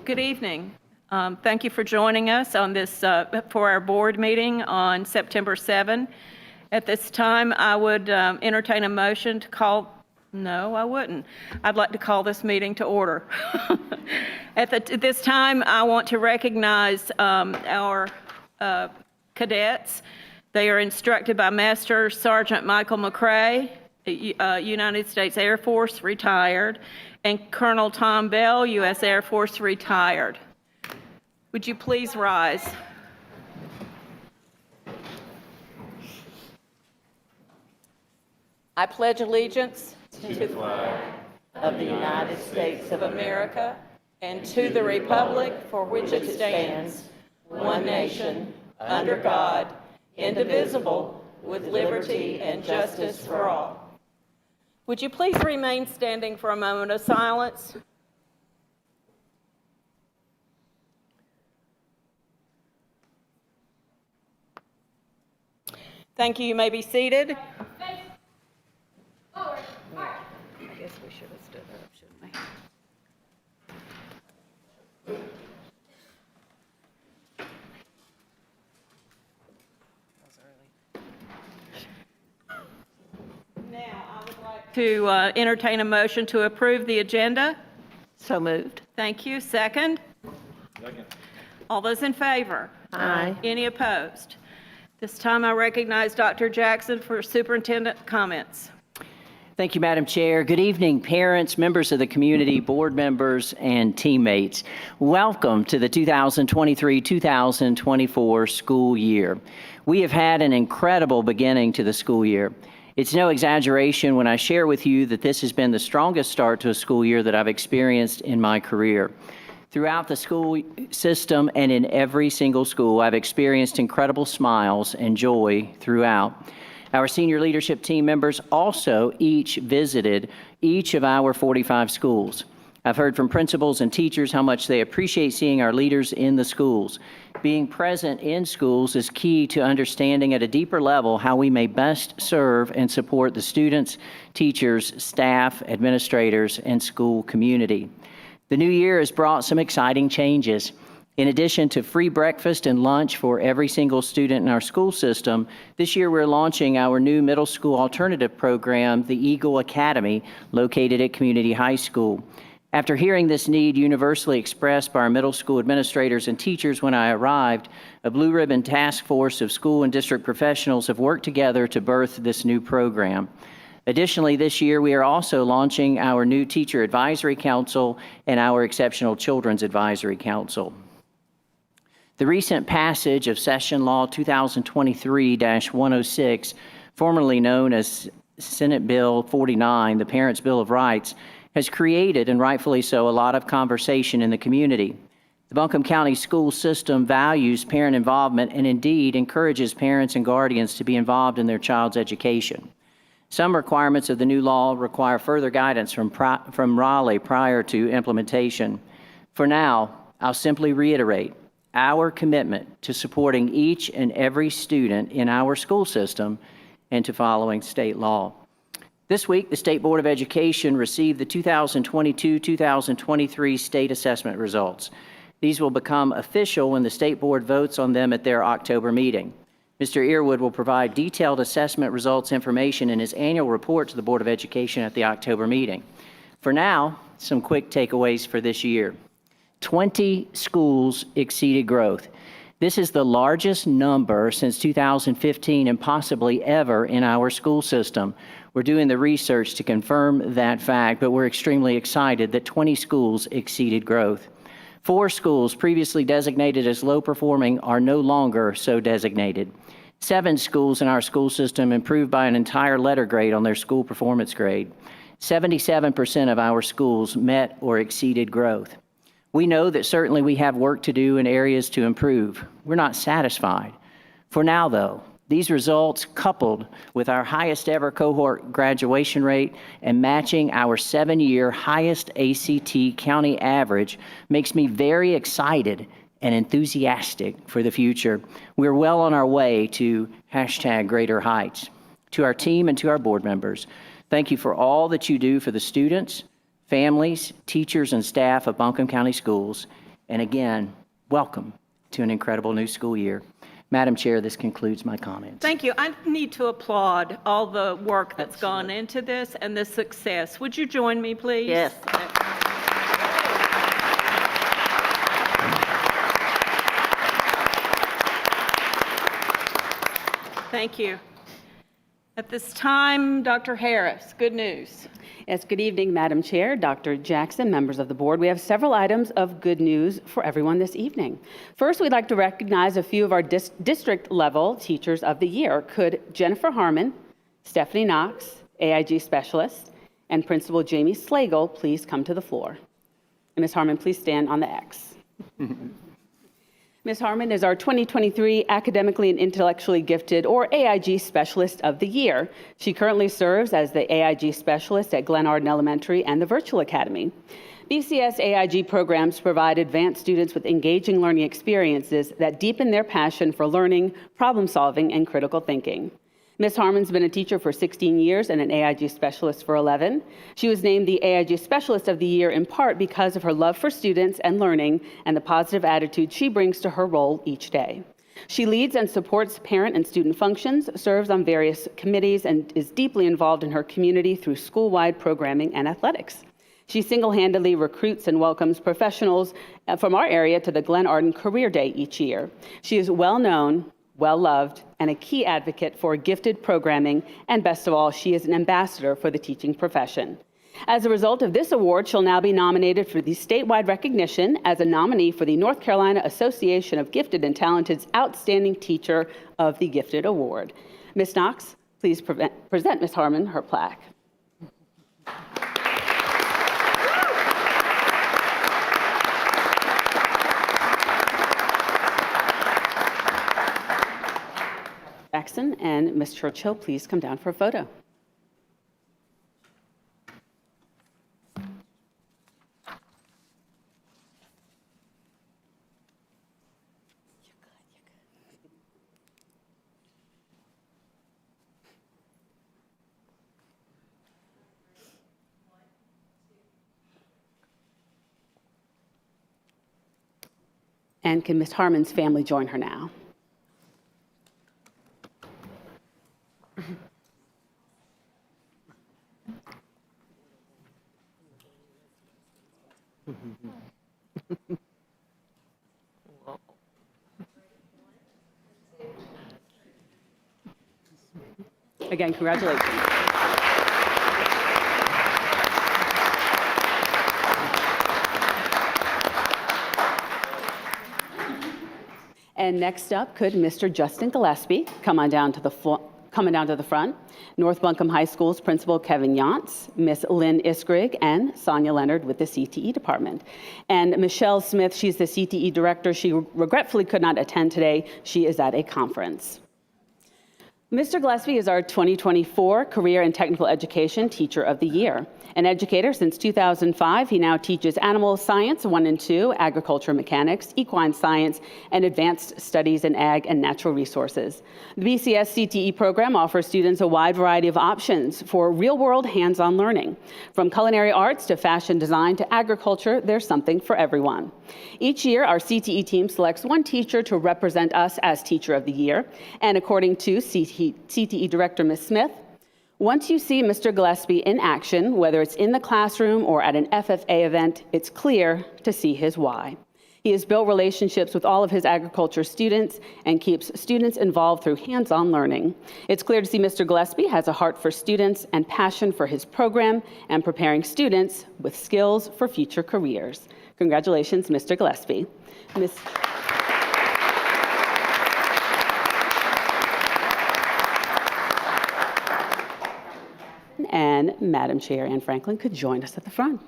Good evening. Thank you for joining us on this for our board meeting on September 7. At this time, I would entertain a motion to call. No, I wouldn't. I'd like to call this meeting to order. At this time, I want to recognize our cadets. They are instructed by Master Sergeant Michael McCrae, United States Air Force, retired, and Colonel Tom Bell, U.S. Air Force, retired. Would you please rise? I pledge allegiance to the flag of the United States of America and to the republic for which it stands, one nation, under God, indivisible, with liberty and justice for all. Would you please remain standing for a moment of silence? Thank you. You may be seated. I guess we should have stood up, shouldn't we? To entertain a motion to approve the agenda. So moved. Thank you. Second? Second. All those in favor? Aye. Any opposed? This time I recognize Dr. Jackson for superintendent comments. Thank you, Madam Chair. Good evening, parents, members of the community, board members, and teammates. Welcome to the 2023-2024 school year. We have had an incredible beginning to the school year. It's no exaggeration when I share with you that this has been the strongest start to a school year that I've experienced in my career. Throughout the school system and in every single school, I've experienced incredible smiles and joy throughout. Our senior leadership team members also each visited each of our 45 schools. I've heard from principals and teachers how much they appreciate seeing our leaders in the schools. Being present in schools is key to understanding at a deeper level how we may best serve and support the students, teachers, staff, administrators, and school community. The new year has brought some exciting changes. In addition to free breakfast and lunch for every single student in our school system, this year we're launching our new middle school alternative program, the Eagle Academy, located at Community High School. After hearing this need universally expressed by our middle school administrators and teachers when I arrived, a blue ribbon task force of school and district professionals have worked together to birth this new program. Additionally, this year we are also launching our new Teacher Advisory Council and our Exceptional Children's Advisory Council. The recent passage of Session Law 2023-106, formerly known as Senate Bill 49, the Parents' Bill of Rights, has created, and rightfully so, a lot of conversation in the community. The Buncombe County school system values parent involvement and indeed encourages parents and guardians to be involved in their child's education. Some requirements of the new law require further guidance from Raleigh prior to implementation. For now, I'll simply reiterate our commitment to supporting each and every student in our school system and to following state law. This week, the State Board of Education received the 2022-2023 state assessment results. These will become official when the State Board votes on them at their October meeting. Mr. Earwood will provide detailed assessment results information in his annual report to the Board of Education at the October meeting. For now, some quick takeaways for this year. 20 schools exceeded growth. This is the largest number since 2015 and possibly ever in our school system. We're doing the research to confirm that fact, but we're extremely excited that 20 schools exceeded growth. 4 schools previously designated as low performing are no longer so designated. 7 schools in our school system improved by an entire letter grade on their school performance grade. 77% of our schools met or exceeded growth. We know that certainly we have work to do and areas to improve. We're not satisfied. For now, though, these results, coupled with our highest ever cohort graduation rate and matching our 7-year highest ACT county average, makes me very excited and enthusiastic for the future. We're well on our way to #greater heights. To our team and to our board members, thank you for all that you do for the students, families, teachers, and staff of Buncombe County Schools. And again, welcome to an incredible new school year. Madam Chair, this concludes my comments. Thank you. I need to applaud all the work that's gone into this and the success. Would you join me, please? Yes. Thank you. At this time, Dr. Harris, good news. Yes, good evening, Madam Chair, Dr. Jackson, members of the board. We have several items of good news for everyone this evening. First, we'd like to recognize a few of our district-level Teachers of the Year. Could Jennifer Harmon, Stephanie Knox, AIG Specialist, and Principal Jamie Slagle please come to the floor? And Ms. Harmon, please stand on the X. Ms. Harmon is our 2023 Academically and Intellectually Gifted, or AIG Specialist of the Year. She currently serves as the AIG Specialist at Glen Arden Elementary and the Virtual Academy. BCS AIG programs provide advanced students with engaging learning experiences that deepen their passion for learning, problem solving, and critical thinking. Ms. Harmon's been a teacher for 16 years and an AIG Specialist for 11. She was named the AIG Specialist of the Year in part because of her love for students and learning and the positive attitude she brings to her role each day. She leads and supports parent and student functions, serves on various committees, and is deeply involved in her community through school-wide programming and athletics. She single-handedly recruits and welcomes professionals from our area to the Glen Arden Career Day each year. She is well-known, well-loved, and a key advocate for gifted programming, and best of all, she is an ambassador for the teaching profession. As a result of this award, she'll now be nominated for the statewide recognition as a nominee for the North Carolina Association of Gifted and Talented's Outstanding Teacher of the Gifted Award. Ms. Knox, please present Ms. Harmon her plaque. Jackson and Ms. Churchill, please come down for a photo. And can Ms. Harmon's family join her now? Again, congratulations. And next up, could Mr. Justin Gillespie come on down to the front? North Buncombe High School's Principal Kevin Yantz, Miss Lynn Iskrig, and Sonia Leonard with the CTE department. And Michelle Smith, she's the CTE director. She regretfully could not attend today. She is at a conference. Mr. Gillespie is our 2024 Career and Technical Education Teacher of the Year. An educator since 2005, he now teaches Animal Science 1 and 2, Agriculture Mechanics, Equine Science, and Advanced Studies in Ag and Natural Resources. The BCS CTE program offers students a wide variety of options for real-world hands-on learning. From culinary arts to fashion design to agriculture, there's something for everyone. Each year, our CTE team selects one teacher to represent us as Teacher of the Year, and according to CTE Director Ms. Smith, once you see Mr. Gillespie in action, whether it's in the classroom or at an FFA event, it's clear to see his why. He has built relationships with all of his agriculture students and keeps students involved through hands-on learning. It's clear to see Mr. Gillespie has a heart for students and passion for his program and preparing students with skills for future careers. Congratulations, Mr. Gillespie. And Madam Chair Ann Franklin could join us at the front.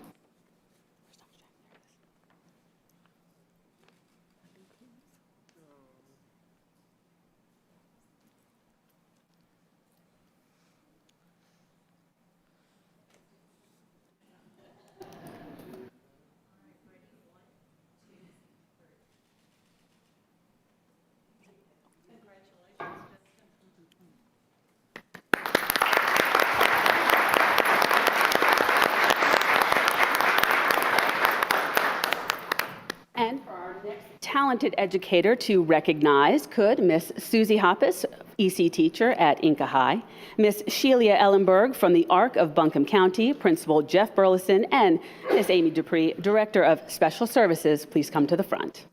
talented educator to recognize, could Miss Susie Hoppus, EC teacher at Inca High, Miss Sheila Ellenberg from the ARC of Buncombe County, Principal Jeff Burleson, and Miss Amy Dupree, Director of Special Services, please come to the front.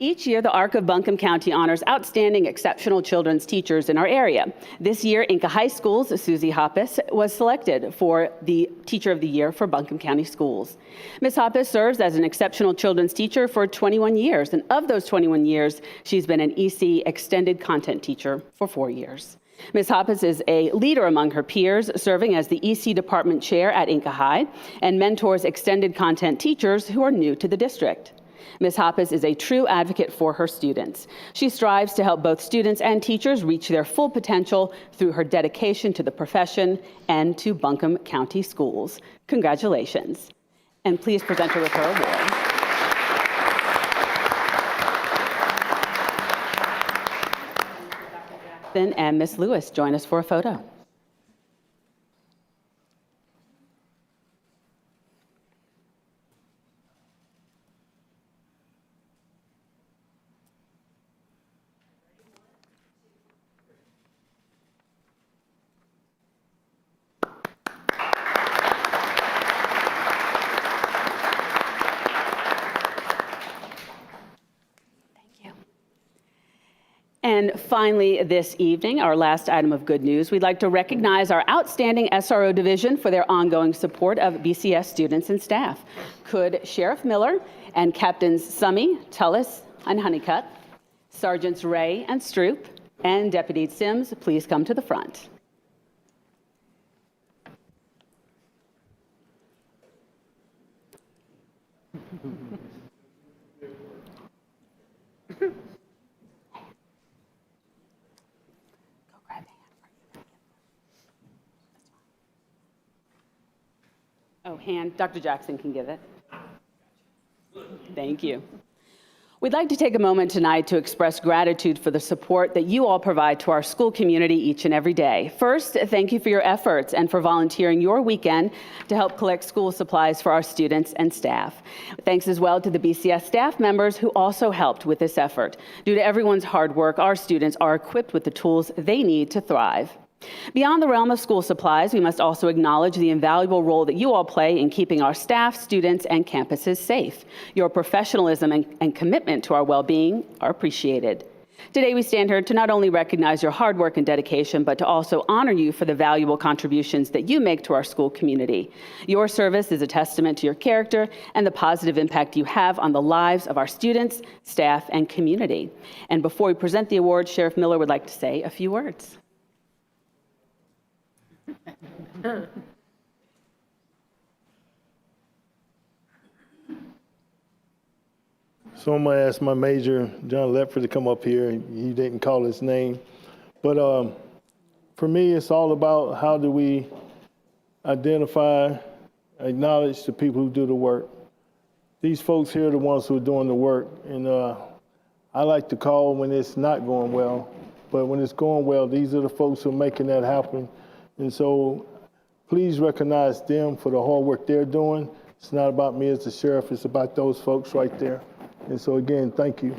Each year, the ARC of Buncombe County honors outstanding exceptional children's teachers in our area. This year, Inca High School's Susie Hoppus was selected for the Teacher of the Year for Buncombe County Schools. Ms. Hoppus serves as an exceptional children's teacher for 21 years, and of those 21 years, she's been an EC extended content teacher for 4 years. Ms. Hoppus is a leader among her peers, serving as the EC department chair at Inca High, and mentors extended content teachers who are new to the district. Ms. Hoppus is a true advocate for her students. She strives to help both students and teachers reach their full potential through her dedication to the profession and to Buncombe County Schools. Congratulations. And please present her with her award. And Ms. Lewis, join us for a photo. And finally, this evening, our last item of good news, we'd like to recognize our outstanding SRO division for their ongoing support of BCS students and staff. Could Sheriff Miller and Captains Summy, Tullis, and Honeycutt, Sergeants Ray and Stroop, and Deputy Sims please come to the front? Oh, hand, Dr. Jackson can give it. Thank you. We'd like to take a moment tonight to express gratitude for the support that you all provide to our school community each and every day. First, thank you for your efforts and for volunteering your weekend to help collect school supplies for our students and staff. Thanks as well to the BCS staff members who also helped with this effort. Due to everyone's hard work, our students are equipped with the tools they need to thrive. Beyond the realm of school supplies, we must also acknowledge the invaluable role that you all play in keeping our staff, students, and campuses safe. Your professionalism and commitment to our well-being are appreciated. Today, we stand here to not only recognize your hard work and dedication, but to also honor you for the valuable contributions that you make to our school community. Your service is a testament to your character and the positive impact you have on the lives of our students, staff, and community. And before we present the award, Sheriff Miller would like to say a few words. So I'm going to ask my major, John Lepford, to come up here. He didn't call his name. But for me, it's all about how do we identify, acknowledge the people who do the work. These folks here are the ones who are doing the work. And I like to call when it's not going well. But when it's going well, these are the folks who are making that happen. And so please recognize them for the hard work they're doing. It's not about me as the sheriff, it's about those folks right there. And so again, thank you.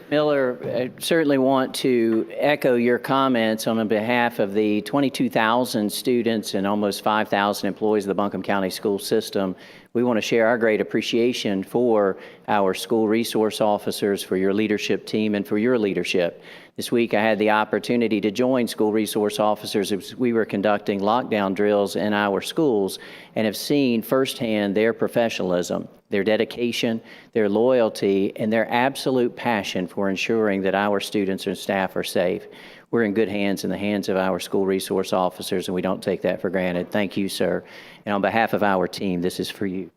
Miller, I certainly want to echo your comments on behalf of the 22,000 students and almost 5,000 employees of the Buncombe County school system. We want to share our great appreciation for our school resource officers, for your leadership team, and for your leadership. This week, I had the opportunity to join school resource officers as we were conducting lockdown drills in our schools and have seen firsthand their professionalism, their dedication, their loyalty, and their absolute passion for ensuring that our students and staff are safe. We're in good hands, in the hands of our school resource officers, and we don't take that for granted. Thank you, sir. And on behalf of our team, this is for you.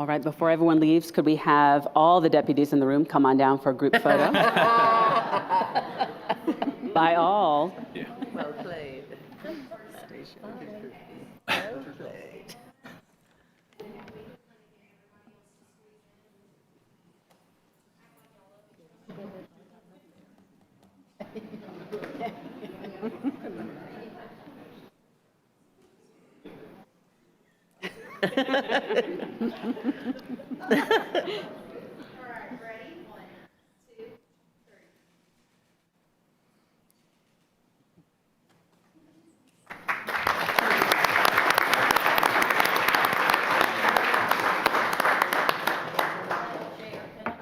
right, before everyone leaves, could we have all the deputies in the room come on down for a group photo? By all. Well played. Well played.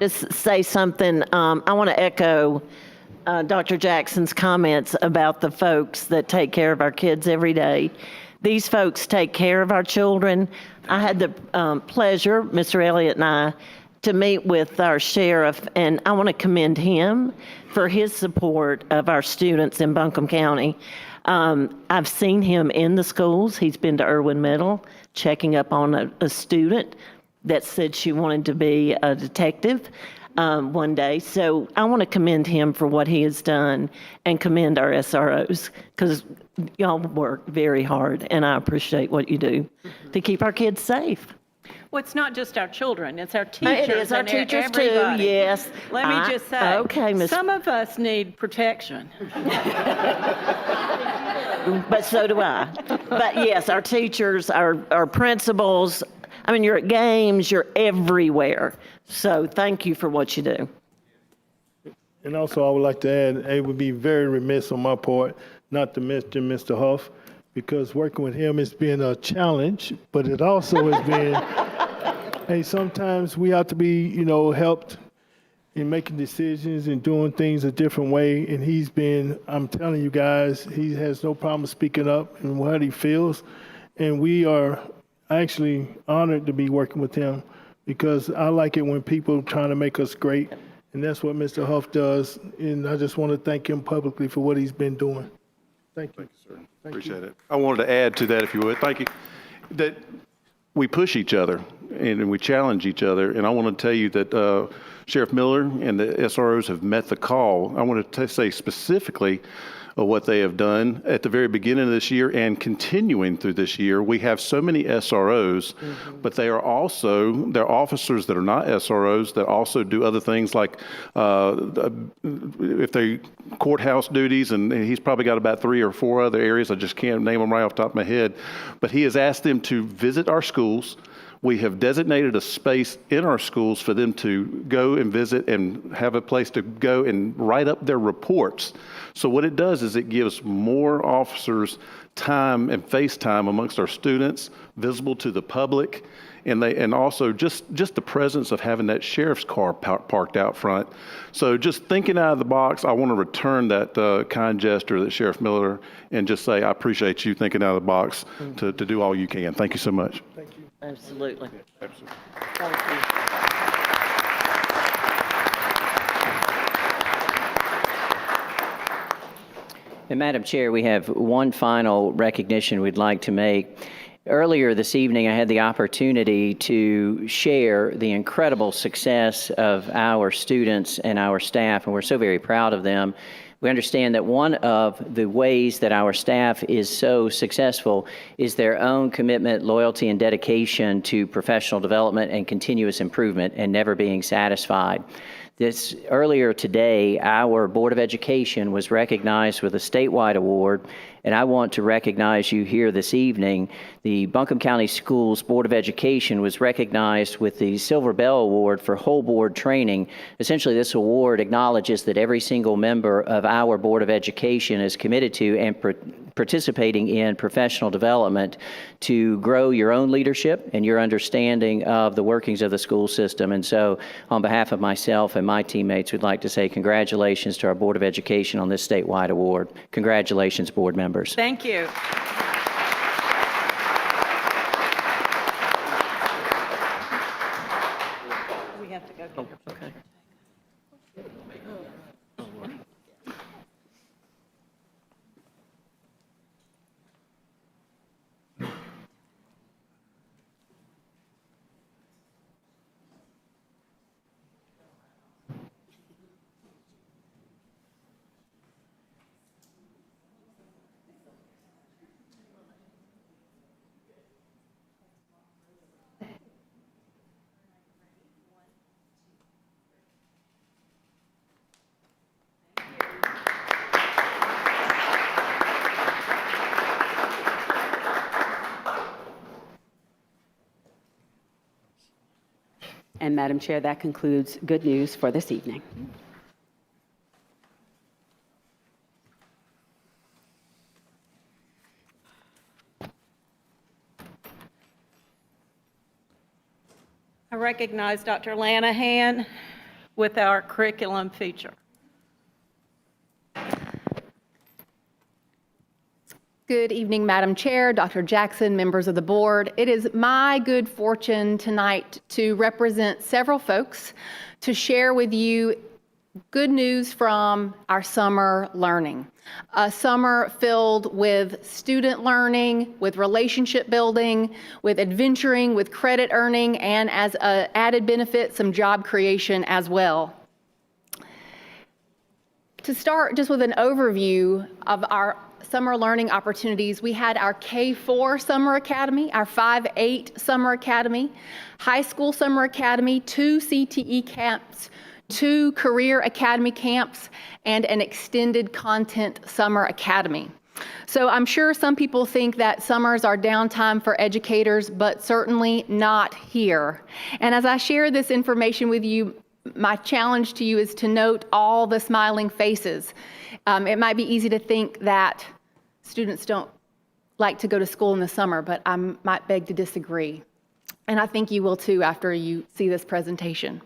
Just say something. I want to echo Dr. Jackson's comments about the folks that take care of our kids every day. These folks take care of our children. I had the pleasure, Mr. Elliott and I, to meet with our sheriff, and I want to commend him for his support of our students in Buncombe County. I've seen him in the schools. He's been to Irwin Middle, checking up on a student that said she wanted to be a detective one day. So I want to commend him for what he has done and commend our SROs because y'all work very hard and I appreciate what you do to keep our kids safe. Well, it's not just our children, it's our teachers. It is our and teachers too, everybody. yes. Let me just say, Okay, Miss. some of us need protection. But so do I. But yes, our teachers, our principals, I mean, you're at games, you're everywhere. So thank you for what you do. And also, I would like to add, it would be very remiss on my part not to mention Mr. Huff, because working with him has been a challenge, but it also has been, hey, sometimes we have to be, helped in making decisions and doing things a different way. And he's been, I'm telling you guys, he has no problem speaking up and what he feels. And we are actually honored to be working with him because I like it when people trying to make us great. And that's what Mr. Huff does. And I just want to thank him publicly for what he's been doing. Thank you. Thank you, sir. Appreciate it. I wanted to add to that, if you would. Thank you. That we push each other and we challenge each other. And I want to tell you that Sheriff Miller and the SROs have met the call. I want to say specifically what they have done at the very beginning of this year and continuing through this year. We have so many SROs, but they're officers that are not SROs that also do other things like if they courthouse duties, and he's probably got about 3 or 4 other areas. I just can't name them right off the top of my head. But he has asked them to visit our schools. We have designated a space in our schools for them to go and visit and have a place to go and write up their reports. So what it does is it gives more officers time and face time amongst our students, visible to the public, and also just the presence of having that sheriff's car parked out front. So just thinking out of the box, I want to return that kind gesture that Sheriff Miller and just say I appreciate you thinking out of the box to do all you can. Thank you so much. Thank you. Absolutely. Absolutely. Thank you. And Madam Chair, we have one final recognition we'd like to make. Earlier this evening, I had the opportunity to share the incredible success of our students and our staff, and we're so very proud of them. We understand that one of the ways that our staff is so successful is their own commitment, loyalty, and dedication to professional development and continuous improvement and never being satisfied. Earlier today, our Board of Education was recognized with a statewide award, and I want to recognize you here this evening. The Buncombe County Schools Board of Education was recognized with the Silver Bell Award for whole board training. Essentially, this award acknowledges that every single member of our Board of Education is committed to and participating in professional development to grow your own leadership and your understanding of the workings of the school system. And so on behalf of myself and my teammates, we'd like to say congratulations to our Board of Education on this statewide award. Congratulations, board members. Thank you. We have to go get her. Okay. And Madam Chair, that concludes good news for this evening. I recognize Dr. Lanahan with our curriculum feature. Good evening, Madam Chair, Dr. Jackson, members of the board. It is my good fortune tonight to represent several folks to share with you good news from our summer learning. A summer filled with student learning, with relationship building, with adventuring, with credit earning, and as an added benefit, some job creation as well. To start just with an overview of our summer learning opportunities, we had our K-4 Summer Academy, our 5-8 Summer Academy, High School Summer Academy, 2 CTE camps, 2 Career Academy camps, and an extended content Summer Academy. So I'm sure some people think that summers are downtime for educators, but certainly not here. And as I share this information with you, my challenge to you is to note all the smiling faces. It might be easy to think that students don't like to go to school in the summer, but I might beg to disagree. And I think you will too after you see this presentation.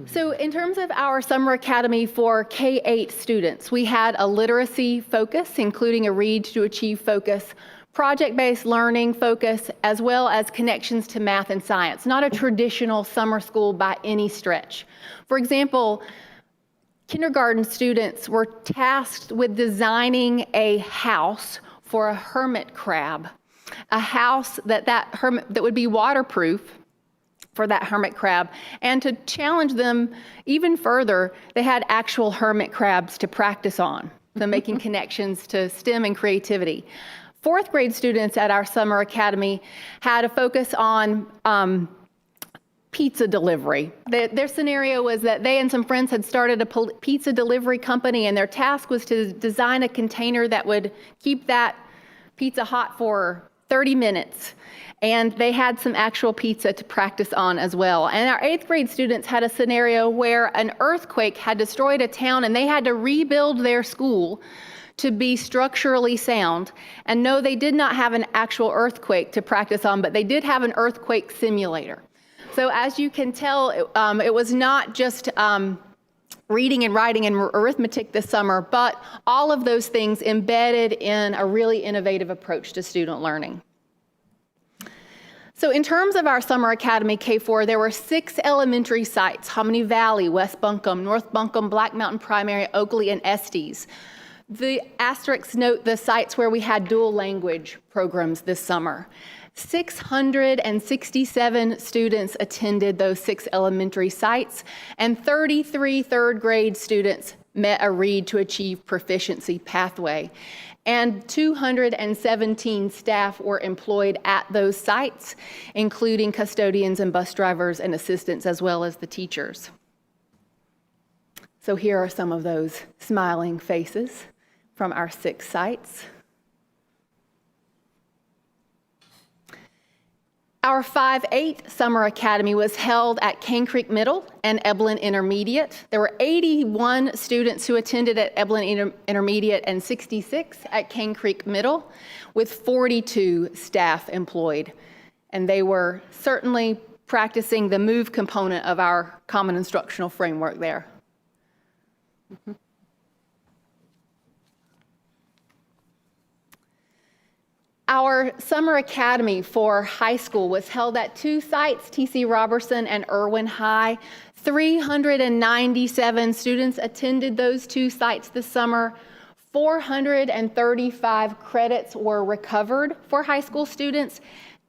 So in terms of our Summer Academy for K-8 students, we had a literacy focus, including a Read to Achieve focus, project-based learning focus, as well as connections to math and science. Not a traditional summer school by any stretch. For example, kindergarten students were tasked with designing a house for a hermit crab, a house that would be waterproof for that hermit crab. And to challenge them even further, they had actual hermit crabs to practice on, so making connections to STEM and creativity. 4th grade students at our Summer Academy had a focus on pizza delivery. Their scenario was that they and some friends had started a pizza delivery company, and their task was to design a container that would keep that pizza hot for 30 minutes. And they had some actual pizza to practice on as well. And our 8th grade students had a scenario where an earthquake had destroyed a town and they had to rebuild their school to be structurally sound. And no, they did not have an actual earthquake to practice on, but they did have an earthquake simulator. So as you can tell, it was not just reading and writing and arithmetic this summer, but all of those things embedded in a really innovative approach to student learning. So in terms of our Summer Academy K-4, there were 6 elementary sites: Hominy Valley, West Buncombe, North Buncombe, Black Mountain Primary, Oakley, and Estes. The asterisks note the sites where we had dual language programs this summer. 667 students attended those 6 elementary sites, and 33 3rd grade students met a Read to Achieve proficiency pathway. And 217 staff were employed at those sites, including custodians and bus drivers and assistants, as well as the teachers. So here are some of those smiling faces from our 6 sites. Our 5-8 Summer Academy was held at Cane Creek Middle and Eblin Intermediate. There were 81 students who attended at Eblin Intermediate and 66 at Cane Creek Middle, with 42 staff employed. And they were certainly practicing the MOVE component of our Common Instructional Framework there. Our Summer Academy for high school was held at 2 sites, T.C. Robertson and Irwin High. 397 students attended those 2 sites this summer. 435 credits were recovered for high school students.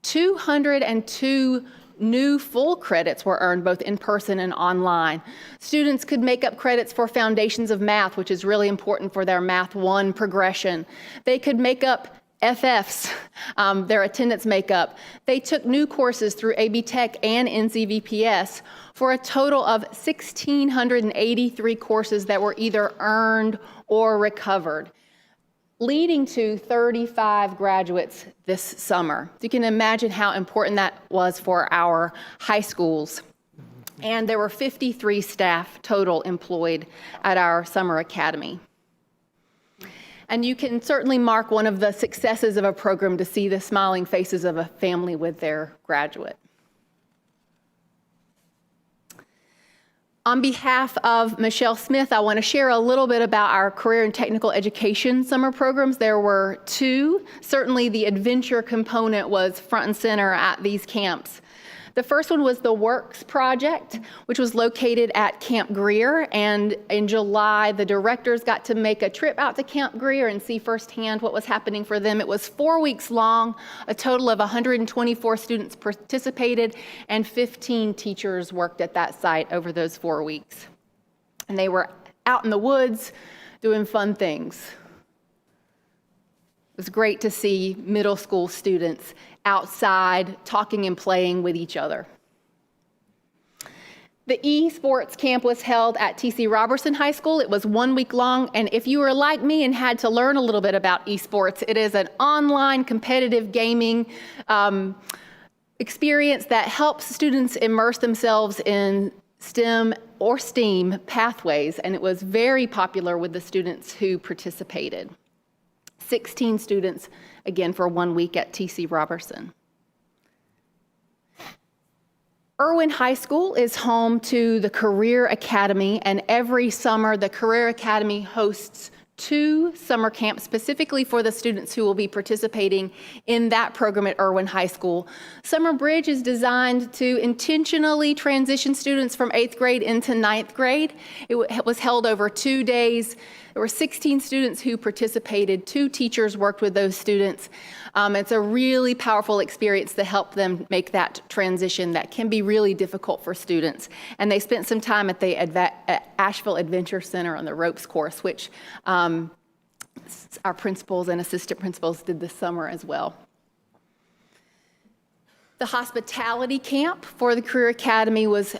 202 new full credits were earned both in person and online. Students could make up credits for Foundations of Math, which is really important for their Math 1 progression. They could make up FFs, their attendance makeup. They took new courses through AB Tech and NCVPS for a total of 1,683 courses that were either earned or recovered. leading to 35 graduates this summer. You can imagine how important that was for our high schools. And there were 53 staff total employed at our summer academy. And you can certainly mark one of the successes of a program to see the smiling faces of a family with their graduate. On behalf of Michelle Smith, I want to share a little bit about our career and technical education summer programs. There were two. Certainly the adventure component was front and center at these camps. The first one was the Works Project, which was located at Camp Greer. And in July, the directors got to make a trip out to Camp Greer and see firsthand what was happening for them. It was 4 weeks long. A total of 124 students participated, and 15 teachers worked at that site over those 4 weeks. And they were out in the woods doing fun things. It was great to see middle school students outside talking and playing with each other. The eSports camp was held at T.C. Robertson High School. It was 1 week long, and if you were like me and had to learn a little bit about eSports, it is an online competitive gaming experience that helps students immerse themselves in STEM or STEAM pathways, and it was very popular with the students who participated. 16 students, again, for 1 week at T.C. Robertson. Irwin High School is home to the Career Academy, and every summer the Career Academy hosts 2 summer camps specifically for the students who will be participating in that program at Irwin High School. Summer Bridge is designed to intentionally transition students from 8th grade into 9th grade. It was held over 2 days. There were 16 students who participated. 2 teachers worked with those students. It's a really powerful experience to help them make that transition that can be really difficult for students. And they spent some time at the Asheville Adventure Center on the ropes course, which our principals and assistant principals did this summer as well. The hospitality camp for the Career Academy was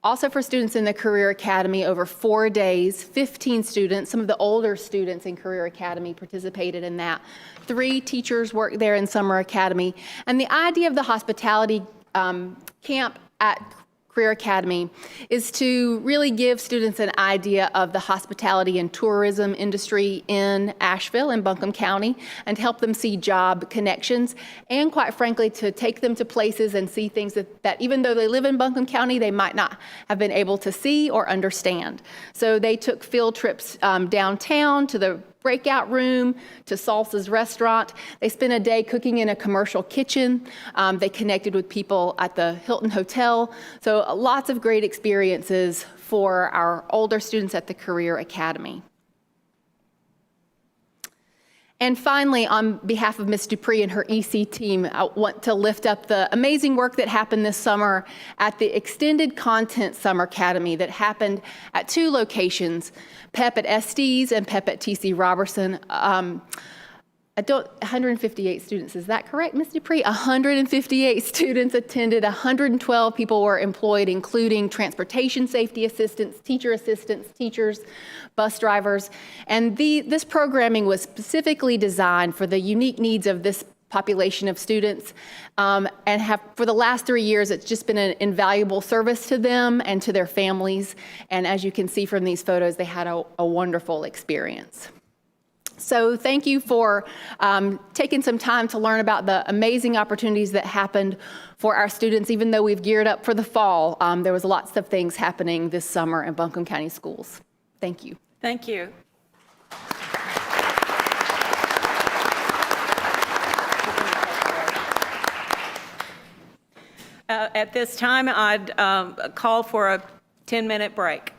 also for students in the Career Academy over 4 days. 15 students, some of the older students in Career Academy participated in that. 3 teachers worked there in Summer Academy. And the idea of the hospitality camp at Career Academy is to really give students an idea of the hospitality and tourism industry in Asheville and Buncombe County, and help them see job connections, and quite frankly to take them to places and see things that even though they live in Buncombe County, they might not have been able to see or understand. So they took field trips downtown to the breakout room, to Salsa's restaurant. They spent a day cooking in a commercial kitchen. They connected with people at the Hilton Hotel. So lots of great experiences for our older students at the Career Academy. And finally, on behalf of Ms. Dupree and her EC team, I want to lift up the amazing work that happened this summer at the Extended Content Summer Academy that happened at 2 locations, PEP at Estes and PEP at T.C. Robertson. 158 students, is that correct, Ms. Dupree? 158 students attended, 112 people were employed, including transportation safety assistants, teachers, bus drivers. And this programming was specifically designed for the unique needs of this population of students, and for the last 3 years, it's just been an invaluable service to them and to their families. And as you can see from these photos, they had a wonderful experience. So thank you for taking some time to learn about the amazing opportunities that happened for our students. Even though we've geared up for the fall, there was lots of things happening this summer in Buncombe County Schools. Thank you. Thank you. At this time, I'd call for a 10-minute break.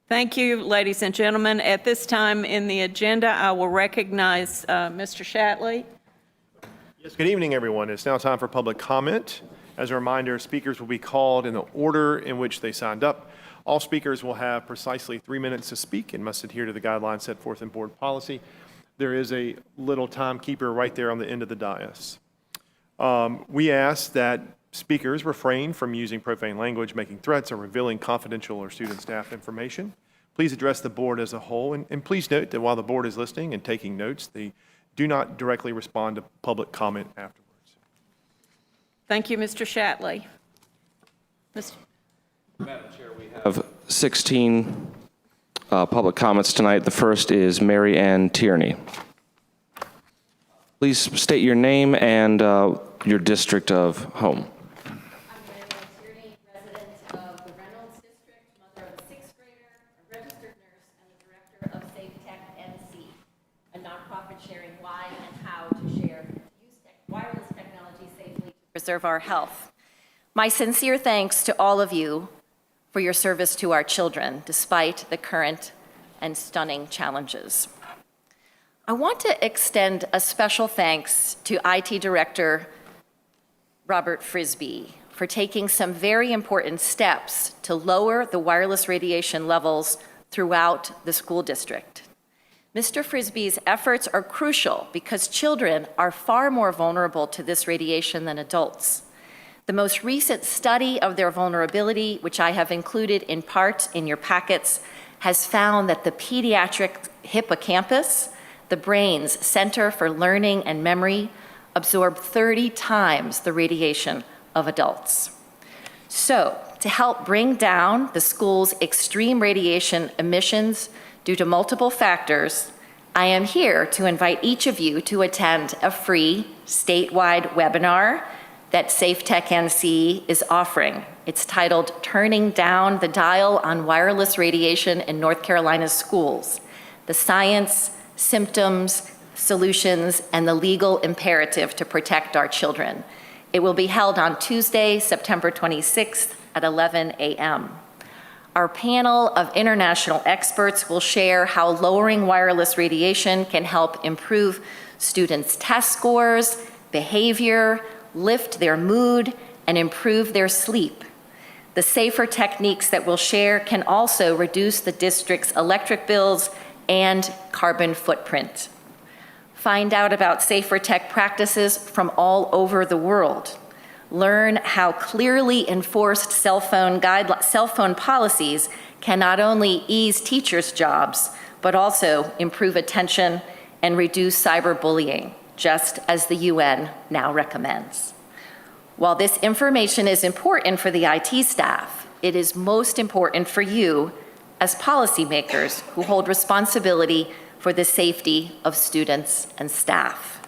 Thank you, ladies and gentlemen. At this time in the agenda, I will recognize Mr. Shatley. Yes, good evening, everyone. It's now time for public comment. As a reminder, speakers will be called in the order in which they signed up. All speakers will have precisely 3 minutes to speak and must adhere to the guidelines set forth in board policy. There is a little timekeeper right there on the end of the dais. We ask that speakers refrain from using profane language, making threats, or revealing confidential or student staff information. Please address the board as a whole, and please note that while the board is listening and taking notes, they do not directly respond to public comment afterwards. Thank you, Mr. Shatley. Madam Chair, we have 16 public comments tonight. The first is Mary Ann Tierney. Please state your name and your district of home. I'm Mary Ann Tierney, resident of the Reynolds District, mother of a sixth grader, a registered nurse, and the director of Safe Tech NC, a nonprofit sharing why and how to share wireless technology safely to preserve our health. My sincere thanks to all of you for your service to our children, despite the current and stunning challenges. I want to extend a special thanks to IT Director Robert Frisbee for taking some very important steps to lower the wireless radiation levels throughout the school district. Mr. Frisbee's efforts are crucial because children are far more vulnerable to this radiation than adults. The most recent study of their vulnerability, which I have included in part in your packets, has found that the pediatric hippocampus, the brain's center for learning and memory, absorb 30 times the radiation of adults. So, to help bring down the school's extreme radiation emissions due to multiple factors, I am here to invite each of you to attend a free statewide webinar that Safe Tech NC is offering. It's titled Turning Down the Dial on Wireless Radiation in North Carolina's Schools: The Science, Symptoms, Solutions, and the Legal Imperative to Protect Our Children. It will be held on Tuesday, September 26th at 11 a.m. Our panel of international experts will share how lowering wireless radiation can help improve students' test scores, behavior, lift their mood, and improve their sleep. The safer techniques that we'll share can also reduce the district's electric bills and carbon footprint. Find out about safer tech practices from all over the world. Learn how clearly enforced cell phone policies can not only ease teachers' jobs, but also improve attention and reduce cyberbullying, just as the UN now recommends. While this information is important for the IT staff, it is most important for you as policymakers who hold responsibility for the safety of students and staff.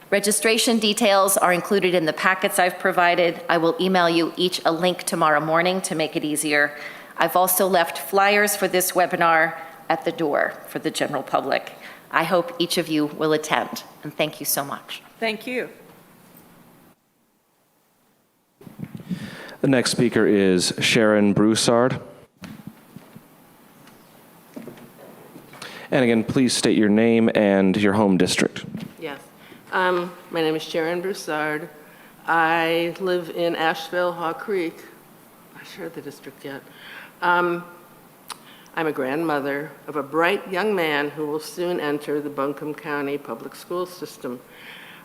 Registration details are included in the packets I've provided. I will email you each a link tomorrow morning to make it easier. I've also left flyers for this webinar at the door for the general public. I hope each of you will attend, and thank you so much. Thank you. The next speaker is Sharon Broussard. And again, please state your name and your home district. Yes. My name is Sharon Broussard. I live in Asheville, Haw Creek. Not sure of the district yet. I'm a grandmother of a bright young man who will soon enter the Buncombe County public school system.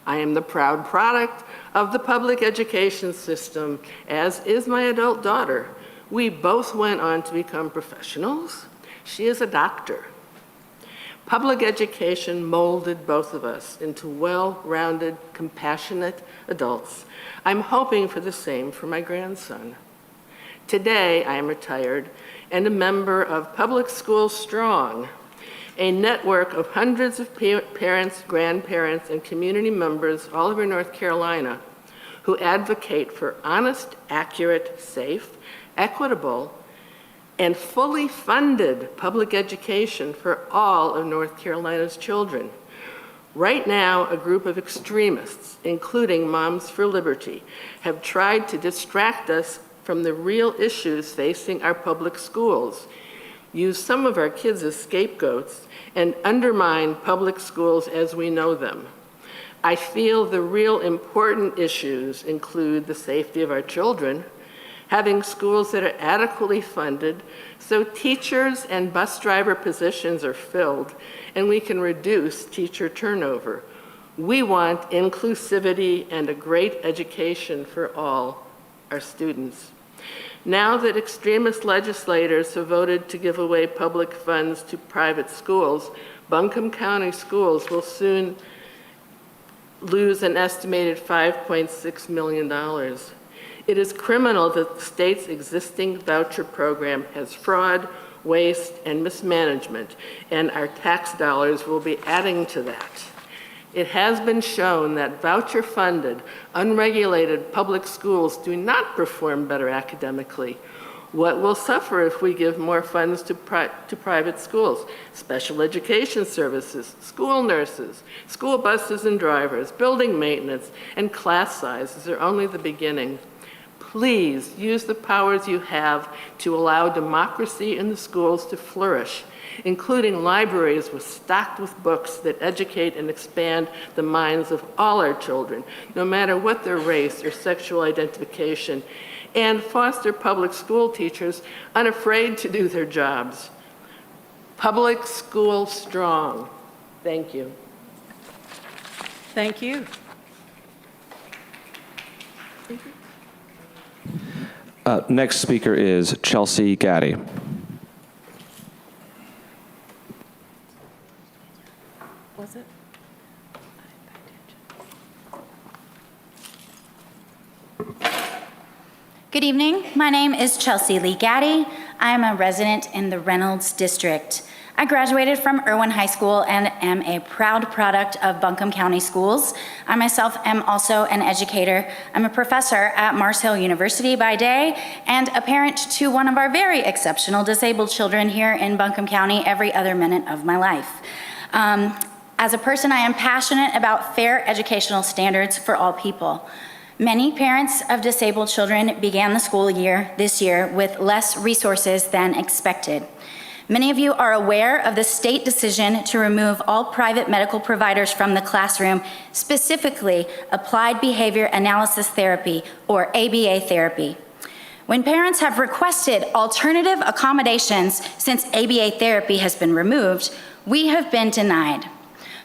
I am the proud product of the public education system, as is my adult daughter. We both went on to become professionals. She is a doctor. Public education molded both of us into well-rounded, compassionate adults. I'm hoping for the same for my grandson. Today, I am retired and a member of Public Schools Strong, a network of hundreds of parents, grandparents, and community members all over North Carolina who advocate for honest, accurate, safe, equitable, and fully funded public education for all of North Carolina's children. Right now, a group of extremists, including Moms for Liberty, have tried to distract us from the real issues facing our public schools, use some of our kids as scapegoats, and undermine public schools as we know them. I feel the real important issues include the safety of our children, having schools that are adequately funded so teachers and bus driver positions are filled and we can reduce teacher turnover. We want inclusivity and a great education for all our students. Now that extremist legislators have voted to give away public funds to private schools, Buncombe County schools will soon lose an estimated $5.6 million. It is criminal that the state's existing voucher program has fraud, waste, and mismanagement, and our tax dollars will be adding to that. It has been shown that voucher-funded, unregulated public schools do not perform better academically. What will suffer if we give more funds to private schools? Special education services, school nurses, school buses and drivers, building maintenance, and class sizes are only the beginning. Please use the powers you have to allow democracy in the schools to flourish, including libraries stocked with books that educate and expand the minds of all our children, no matter what their race or sexual identification, and foster public school teachers unafraid to do their jobs. Public school strong. Thank you. Thank you. Next speaker is Chelsea Gaddy. Was it? Good evening. My name is Chelsea Lee Gaddy. I am a resident in the Reynolds District. I graduated from Irwin High School and am a proud product of Buncombe County Schools. I myself am also an educator. I'm a professor at Mars Hill University by day and a parent to one of our very exceptional disabled children here in Buncombe County every other minute of my life. As a person, I am passionate about fair educational standards for all people. Many parents of disabled children began the school year this year with less resources than expected. Many of you are aware of the state decision to remove all private medical providers from the classroom, specifically applied behavior analysis therapy, or ABA therapy. When parents have requested alternative accommodations since ABA therapy has been removed, we have been denied.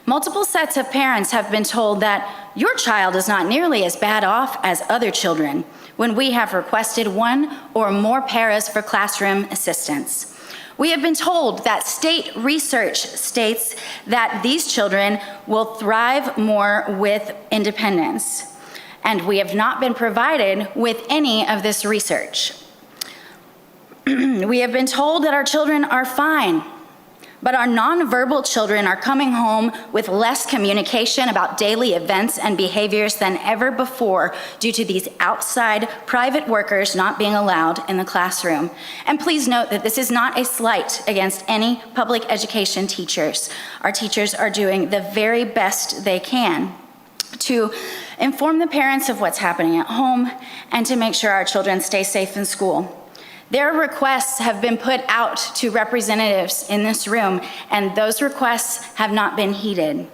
Multiple sets of parents have been told that your child is not nearly as bad off as other children when we have requested one or more paras for classroom assistance. We have been told that state research states that these children will thrive more with independence, and we have not been provided with any of this research. We have been told that our children are fine, but our nonverbal children are coming home with less communication about daily events and behaviors than ever before due to these outside private workers not being allowed in the classroom. And please note that this is not a slight against any public education teachers. Our teachers are doing the very best they can to inform the parents of what's happening at home and to make sure our children stay safe in school. Their requests have been put out to representatives in this room, and those requests have not been heeded.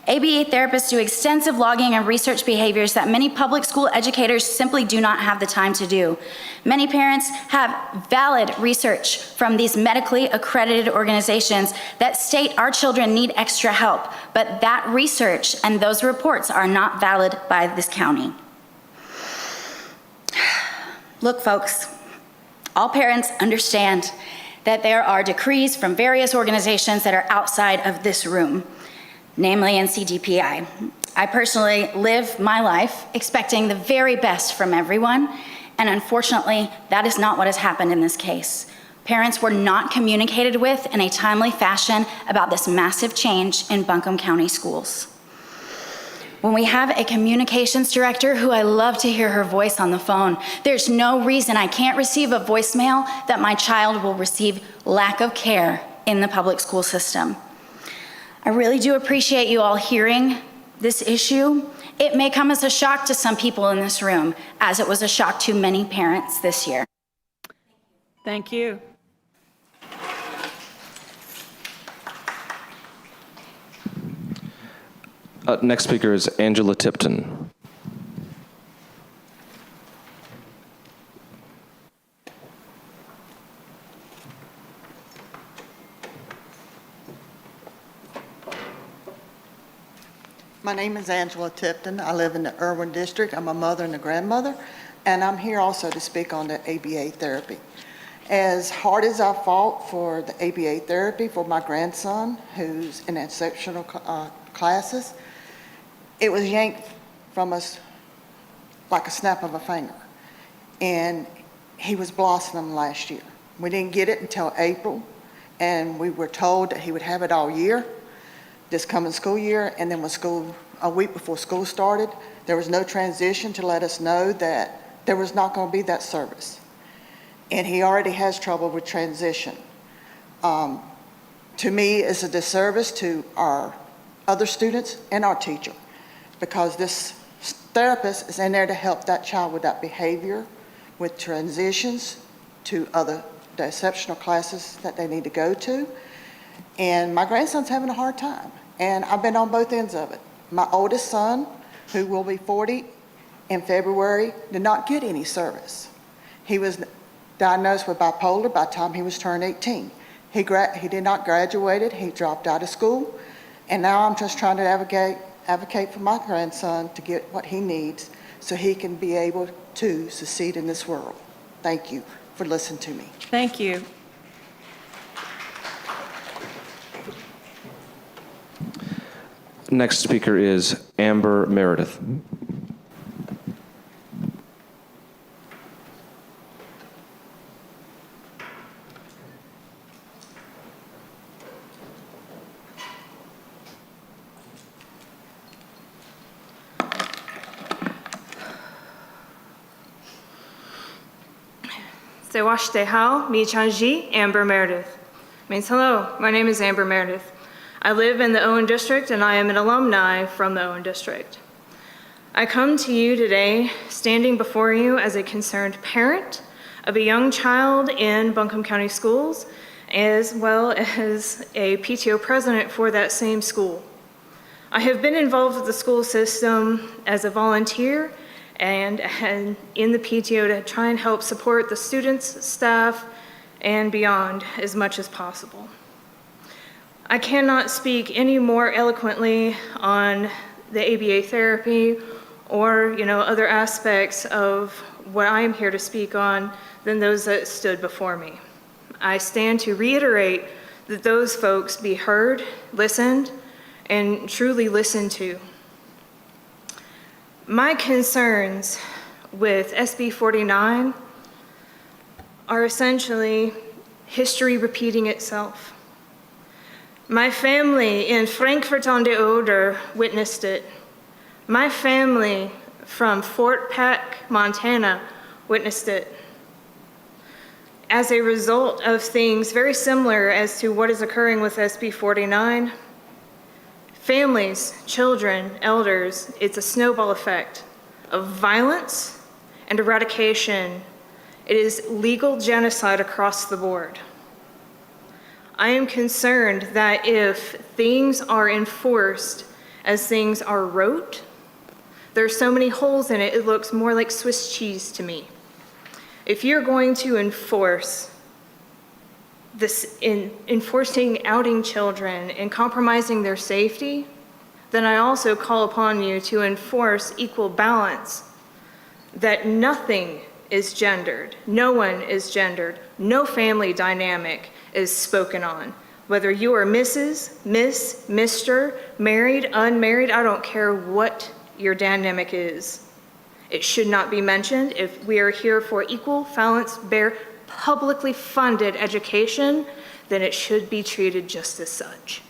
ABA therapists do extensive logging and research behaviors that many public school educators simply do not have the time to do. Many parents have valid research from these medically accredited organizations that state our children need extra help, but that research and those reports are not valid by this county. Look, folks, all parents understand that there are decrees from various organizations that are outside of this room, namely NCDPI. I personally live my life expecting the very best from everyone, and unfortunately, that is not what has happened in this case. Parents were not communicated with in a timely fashion about this massive change in Buncombe County schools. When we have a communications director who I love to hear her voice on the phone, there's no reason I can't receive a voicemail that my child will receive lack of care in the public school system. I really do appreciate you all hearing this issue It may come as a shock to some people in this room, as it was a shock to many parents this year. Thank you. Next speaker is Angela Tipton. My name is Angela Tipton. I live in the Irwin District. I'm a mother and a grandmother, and I'm here also to speak on the ABA therapy. As hard as I fought for the ABA therapy for my grandson, who's in exceptional classes, it was yanked from us like a snap of a finger. And he was blossoming last year. We didn't get it until April, and we were told that he would have it all year, this coming school year. And then when a week before school started, there was no transition to let us know that there was not going to be that service. And he already has trouble with transition. To me, it's a disservice to our other students and our teacher, because this therapist is in there to help that child with that behavior, with transitions to the exceptional classes that they need to go to. And my grandson's having a hard time, and I've been on both ends of it. My oldest son, who will be 40 in February, did not get any service. He was diagnosed with bipolar by the time he was turned 18. He did not graduate, he dropped out of school, and now I'm just trying to advocate for my grandson to get what he needs so he can be able to succeed in this world. Thank you for listening to me. Thank you. Next speaker is Amber Meredith. Sewashte Hao, Mi Chanji, Amber Meredith. Means hello, my name is Amber Meredith. I live in the Owen District and I am an alumni from the Owen District. I come to you today standing before you as a concerned parent of a young child in Buncombe County Schools, as well as a PTO president for that same school. I have been involved with the school system as a volunteer and in the PTO to try and help support the students, staff, and beyond as much as possible. I cannot speak any more eloquently on the ABA therapy or other aspects of what I am here to speak on than those that stood before me. I stand to reiterate that those folks be heard, listened, and truly listened to. My concerns with SB 49 are essentially history repeating itself. My family in Frankfurt on the Oder witnessed it. My family from Fort Peck, Montana, witnessed it. As a result of things very similar as to what is occurring with SB 49, families, children, elders, it's a snowball effect of violence and eradication. It is legal genocide across the board. I am concerned that if things are enforced as things are wrote, there's so many holes in it, it looks more like Swiss cheese to me. If you're going to enforce this in enforcing outing children and compromising their safety, then I also call upon you to enforce equal balance, that nothing is gendered, no one is gendered, no family dynamic is spoken on. Whether you are Mrs., Miss, Mr., married, unmarried, I don't care what your dynamic is. It should not be mentioned. If we are here for equal, balanced, fair, publicly funded education, then it should be treated just as such.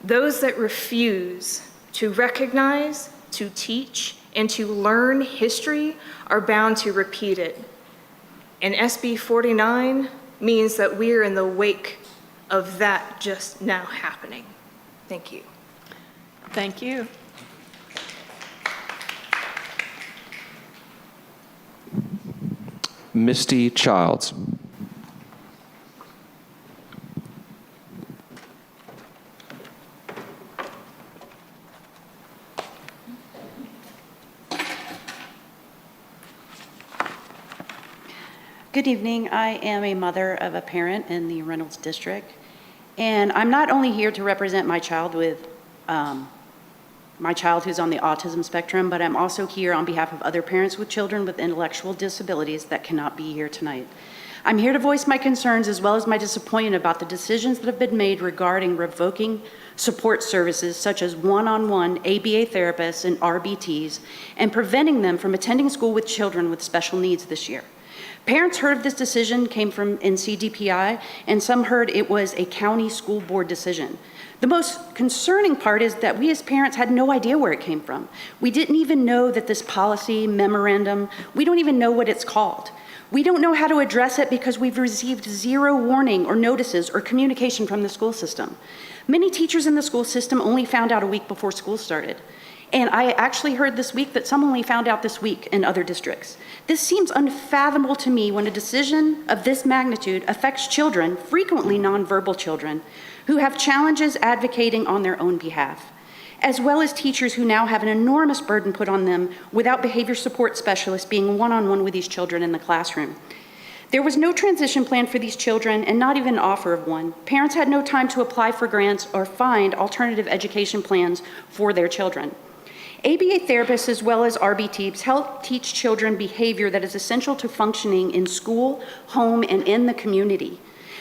Those that refuse to recognize, to teach, and to learn history are bound to repeat it. And SB 49 means that we are in the wake of that just now happening. Thank you. Thank you. Misty Childs. Good evening. I am a mother of a parent in the Reynolds District, and I'm not only here to represent my child who's on the autism spectrum, but I'm also here on behalf of other parents with children with intellectual disabilities that cannot be here tonight. I'm here to voice my concerns as well as my disappointment about the decisions that have been made regarding revoking support services such as one-on-one ABA therapists and RBTs and preventing them from attending school with children with special needs this year. Parents heard of this decision came from NCDPI, and some heard it was a county school board decision. The most concerning part is that we as parents had no idea where it came from. We didn't even know that this policy memorandum, we don't even know what it's called. We don't know how to address it because we've received zero warning or notices or communication from the school system. Many teachers in the school system only found out a week before school started. And I actually heard this week that some only found out this week in other districts. This seems unfathomable to me when a decision of this magnitude affects children, frequently nonverbal children, who have challenges advocating on their own behalf, as well as teachers who now have an enormous burden put on them without behavior support specialists being one-on-one with these children in the classroom. There was no transition plan for these children and not even an offer of one. Parents had no time to apply for grants or find alternative education plans for their children. ABA therapists as well as RBTs help teach children behavior that is essential to functioning in school, home, and in the community.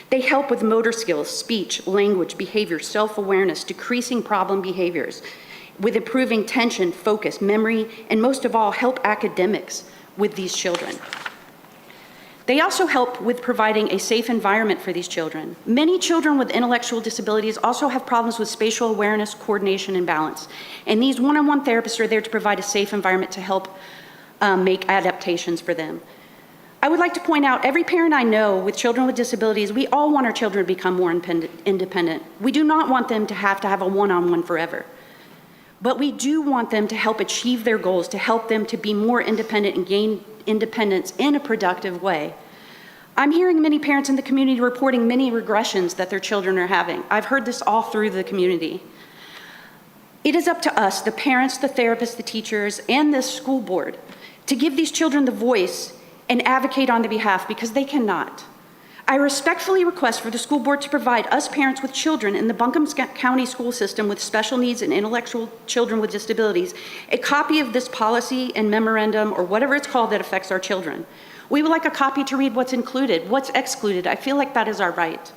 They help with motor skills, speech, language, behavior, self-awareness, decreasing problem behaviors, with improving attention, focus, memory, and most of all, help academics with these children. They also help with providing a safe environment for these children. Many children with intellectual disabilities also have problems with spatial awareness, coordination, and balance. And these one-on-one therapists are there to provide a safe environment to help make adaptations for them. I would like to point out, every parent I know with children with disabilities, we all want our children to become more independent. We do not want them to have a one-on-one forever. But we do want them to help achieve their goals, to help them to be more independent and gain independence in a productive way. I'm hearing many parents in the community reporting many regressions that their children are having. I've heard this all through the community. It is up to us, the parents, the therapists, the teachers, and this school board, to give these children the voice and advocate on their behalf, because they cannot. I respectfully request for the school board to provide us parents with children in the Buncombe County school system with special needs and intellectual children with disabilities a copy of this policy and memorandum, or whatever it's called, that affects our children. We would like a copy to read what's included, what's excluded. I feel like that is our right.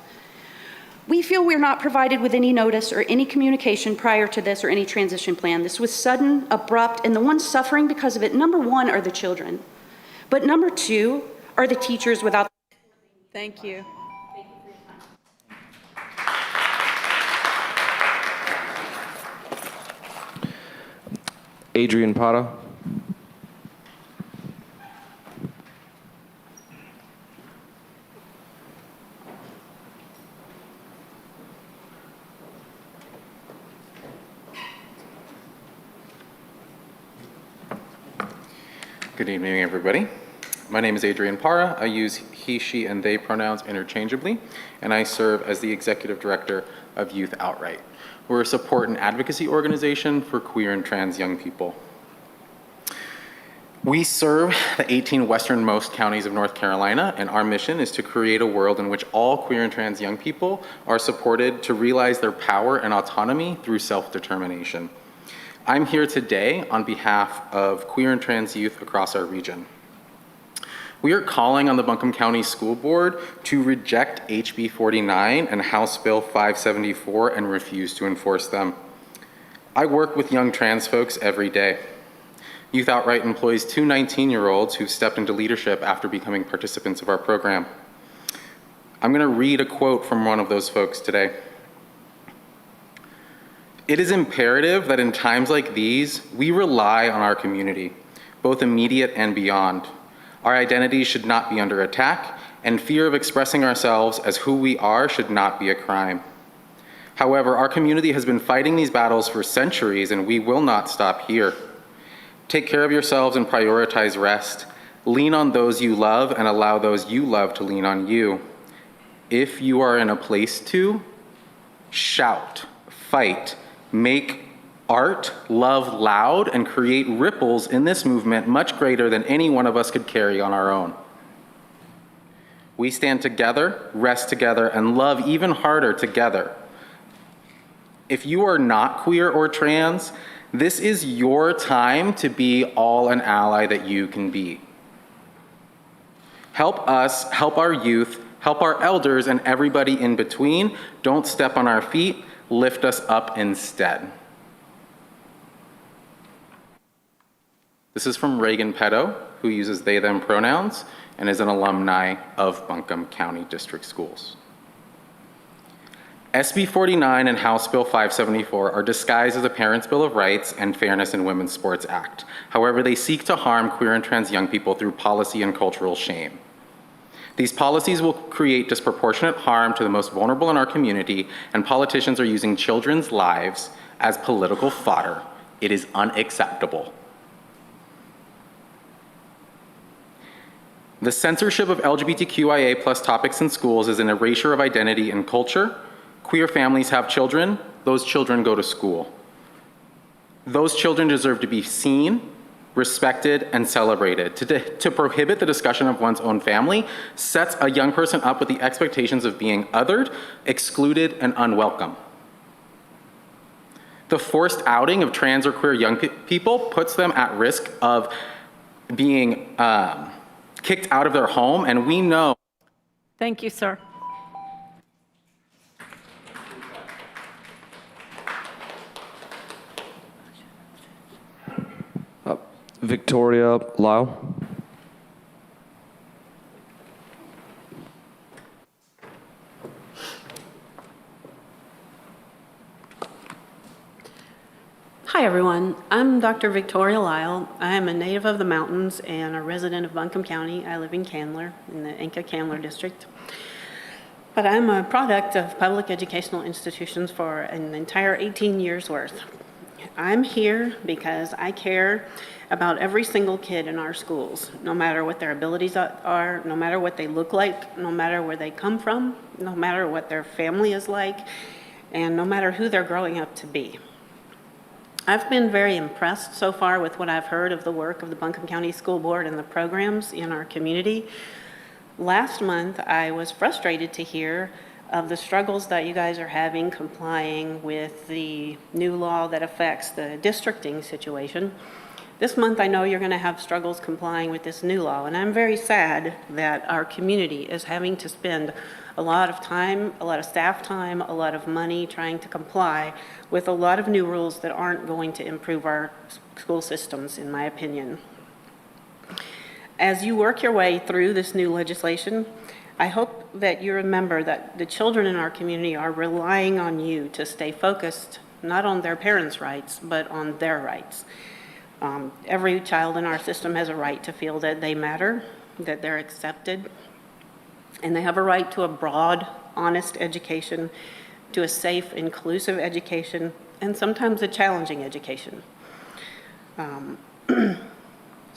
We feel we're not provided with any notice or any communication prior to this or any transition plan. This was sudden, abrupt, and the ones suffering because of it, number one, are the children. But number two are the teachers without. Thank you. Adrian Pata. Good evening, everybody. My name is Adrian Parra. I use he, she, and they pronouns interchangeably, and I serve as the Executive Director of Youth Outright. We're a support and advocacy organization for queer and trans young people. We serve the 18 westernmost counties of North Carolina, and our mission is to create a world in which all queer and trans young people are supported to realize their power and autonomy through self-determination. I'm here today on behalf of queer and trans youth across our region. We are calling on the Buncombe County School Board to reject HB 49 and House Bill 574 and refuse to enforce them. I work with young trans folks every day. Youth Outright employs two 19-year-olds who've stepped into leadership after becoming participants of our program. I'm going to read a quote from one of those folks today. It is imperative that in times like these, we rely on our community, both immediate and beyond. Our identities should not be under attack, and fear of expressing ourselves as who we are should not be a crime. However, our community has been fighting these battles for centuries, and we will not stop here. Take care of yourselves and prioritize rest. Lean on those you love and allow those you love to lean on you. If you are in a place to, shout, fight, make art, love loud, and create ripples in this movement much greater than any one of us could carry on our own. We stand together, rest together, and love even harder together. If you are not queer or trans, this is your time to be all an ally that you can be. Help us, help our youth, help our elders, and everybody in between. Don't step on our feet, lift us up instead. This is from Reagan Petto, who uses they, them pronouns and is an alumni of Buncombe County District Schools. SB 49 and House Bill 574 are disguised as a Parents' Bill of Rights and Fairness in Women's Sports Act. However, they seek to harm queer and trans young people through policy and cultural shame. These policies will create disproportionate harm to the most vulnerable in our community, and politicians are using children's lives as political fodder. It is unacceptable. The censorship of LGBTQIA+ topics in schools is an erasure of identity and culture. Queer families have children, those children go to school. Those children deserve to be seen, respected, and celebrated. To prohibit the discussion of one's own family sets a young person up with the expectations of being othered, excluded, and unwelcome. The forced outing of trans or queer young people puts them at risk of being kicked out of their home, and we know. Thank you, sir. Victoria Lau. Hi, everyone. I'm Dr. Victoria Lyle. I am a native of the mountains and a resident of Buncombe County. I live in Candler, in the Inca-Candler district. But I'm a product of public educational institutions for an entire 18 years worth. I'm here because I care about every single kid in our schools, no matter what their abilities are, no matter what they look like, no matter where they come from, no matter what their family is like, and no matter who they're growing up to be. I've been very impressed so far with what I've heard of the work of the Buncombe County School Board and the programs in our community. Last month, I was frustrated to hear of the struggles that you guys are having complying with the new law that affects the districting situation. This month, I know you're going to have struggles complying with this new law, and I'm very sad that our community is having to spend a lot of time, a lot of staff time, a lot of money trying to comply with a lot of new rules that aren't going to improve our school systems, in my opinion. As you work your way through this new legislation, I hope that you remember that the children in our community are relying on you to stay focused, not on their parents' rights, but on their rights. Every child in our system has a right to feel that they matter, that they're accepted, and they have a right to a broad, honest education, to a safe, inclusive education, and sometimes a challenging education.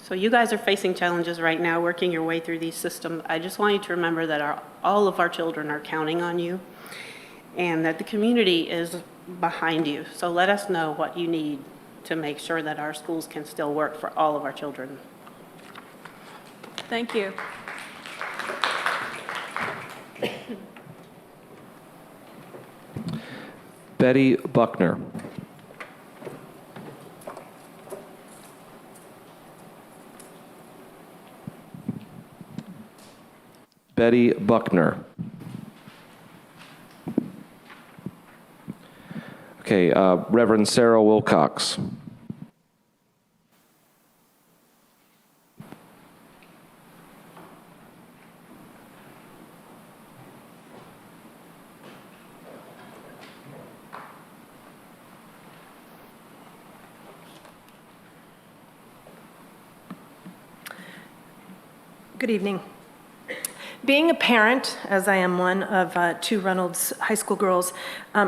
So you guys are facing challenges right now, working your way through these systems. I just want you to remember that all of our children are counting on you, and that the community is behind you. So let us know what you need to make sure that our schools can still work for all of our children. Thank you. Betty Buckner. Betty Buckner. Okay, Reverend Sarah Wilcox. Good evening. Being a parent, as I am one of 2 Reynolds High School girls,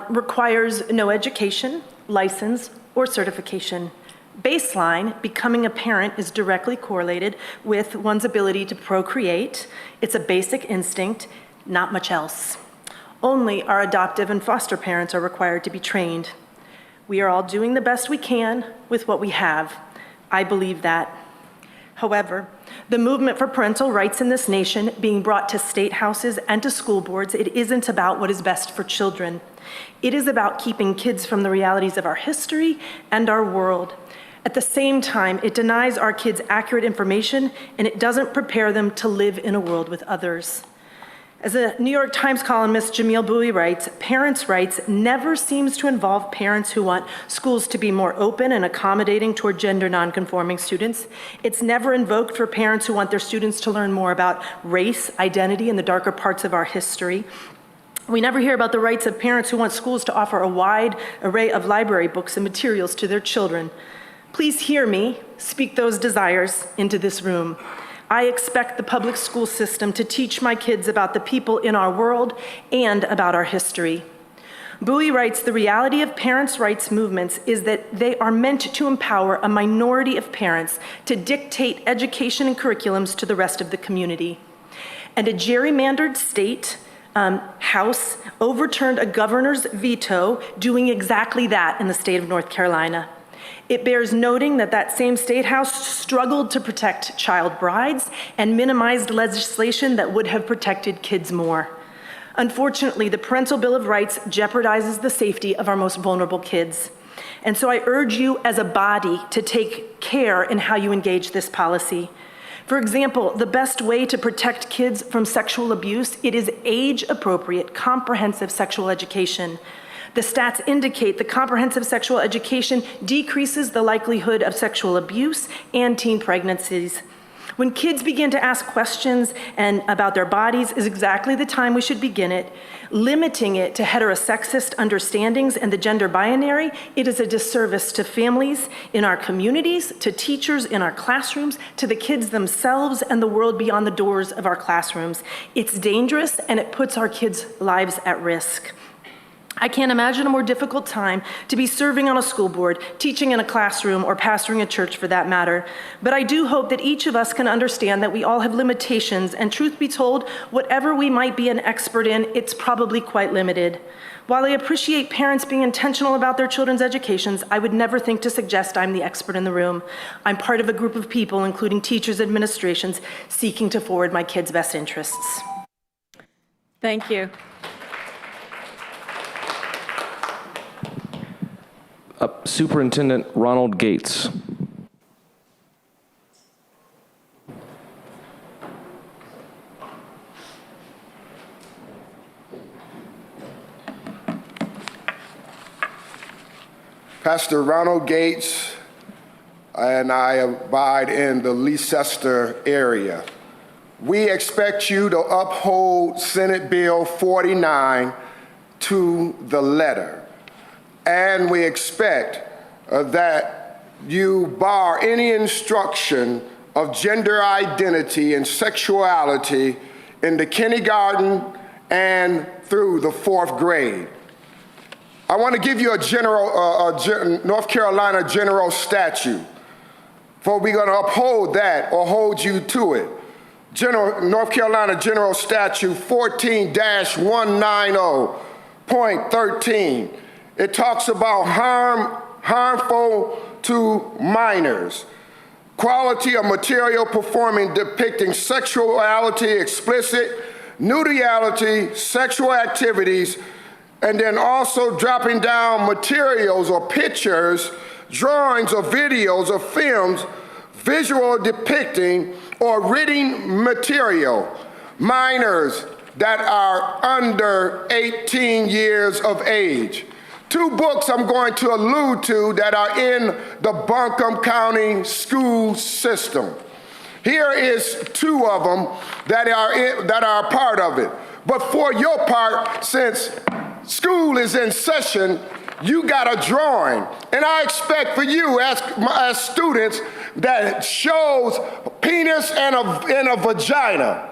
requires no education, license, or certification. Baseline, becoming a parent is directly correlated with one's ability to procreate. It's a basic instinct, not much else. Only our adoptive and foster parents are required to be trained. We are all doing the best we can with what we have. I believe that. However, the movement for parental rights in this nation being brought to state houses and to school boards, it isn't about what is best for children. It is about keeping kids from the realities of our history and our world. At the same time, it denies our kids accurate information, and it doesn't prepare them to live in a world with others. As a New York Times columnist, Jamil Bowie writes, parents' rights never seems to involve parents who want schools to be more open and accommodating toward gender nonconforming students. It's never invoked for parents who want their students to learn more about race, identity, and the darker parts of our history. We never hear about the rights of parents who want schools to offer a wide array of library books and materials to their children. Please hear me speak those desires into this room. I expect the public school system to teach my kids about the people in our world and about our history. Bowie writes, the reality of parents' rights movements is that they are meant to empower a minority of parents to dictate education and curriculums to the rest of the community. And a gerrymandered state House overturned a governor's veto doing exactly that in the state of North Carolina. It bears noting that that same state house struggled to protect child brides and minimized legislation that would have protected kids more. Unfortunately, the Parental Bill of Rights jeopardizes the safety of our most vulnerable kids. And so I urge you as a body to take care in how you engage this policy. For example, the best way to protect kids from sexual abuse, it is age-appropriate, comprehensive sexual education. The stats indicate that comprehensive sexual education decreases the likelihood of sexual abuse and teen pregnancies. When kids begin to ask questions about their bodies is exactly the time we should begin it. Limiting it to heterosexist understandings and the gender binary, it is a disservice to families in our communities, to teachers in our classrooms, to the kids themselves and the world beyond the doors of our classrooms. It's dangerous and it puts our kids' lives at risk. I can't imagine a more difficult time to be serving on a school board, teaching in a classroom, or pastoring a church for that matter. But I do hope that each of us can understand that we all have limitations, and truth be told, whatever we might be an expert in, it's probably quite limited. While I appreciate parents being intentional about their children's educations, I would never think to suggest I'm the expert in the room. I'm part of a group of people, including teachers, administrations, seeking to forward my kids' best interests. Thank you. Superintendent Ronald Gates. Pastor Ronald Gates and I abide in the Leicester area. We expect you to uphold Senate Bill 49 to the letter. And we expect that you bar any instruction of gender identity and sexuality in the kindergarten and through the 4th grade. I want to give you a North Carolina general statute, for we're going to uphold that or hold you to it. North Carolina General Statute 14-190.13. It talks about harmful to minors, quality of material performing depicting sexuality, explicit, nudity, sexual activities, and then also dropping down materials or pictures, drawings or videos or films, visual depicting or reading material, minors that are under 18 years of age. 2 books I'm going to allude to that are in the Buncombe County school system. Here is 2 of them that are a part of it. But for your part, since school is in session, you got a drawing. And I expect for you as students that shows penis and a vagina.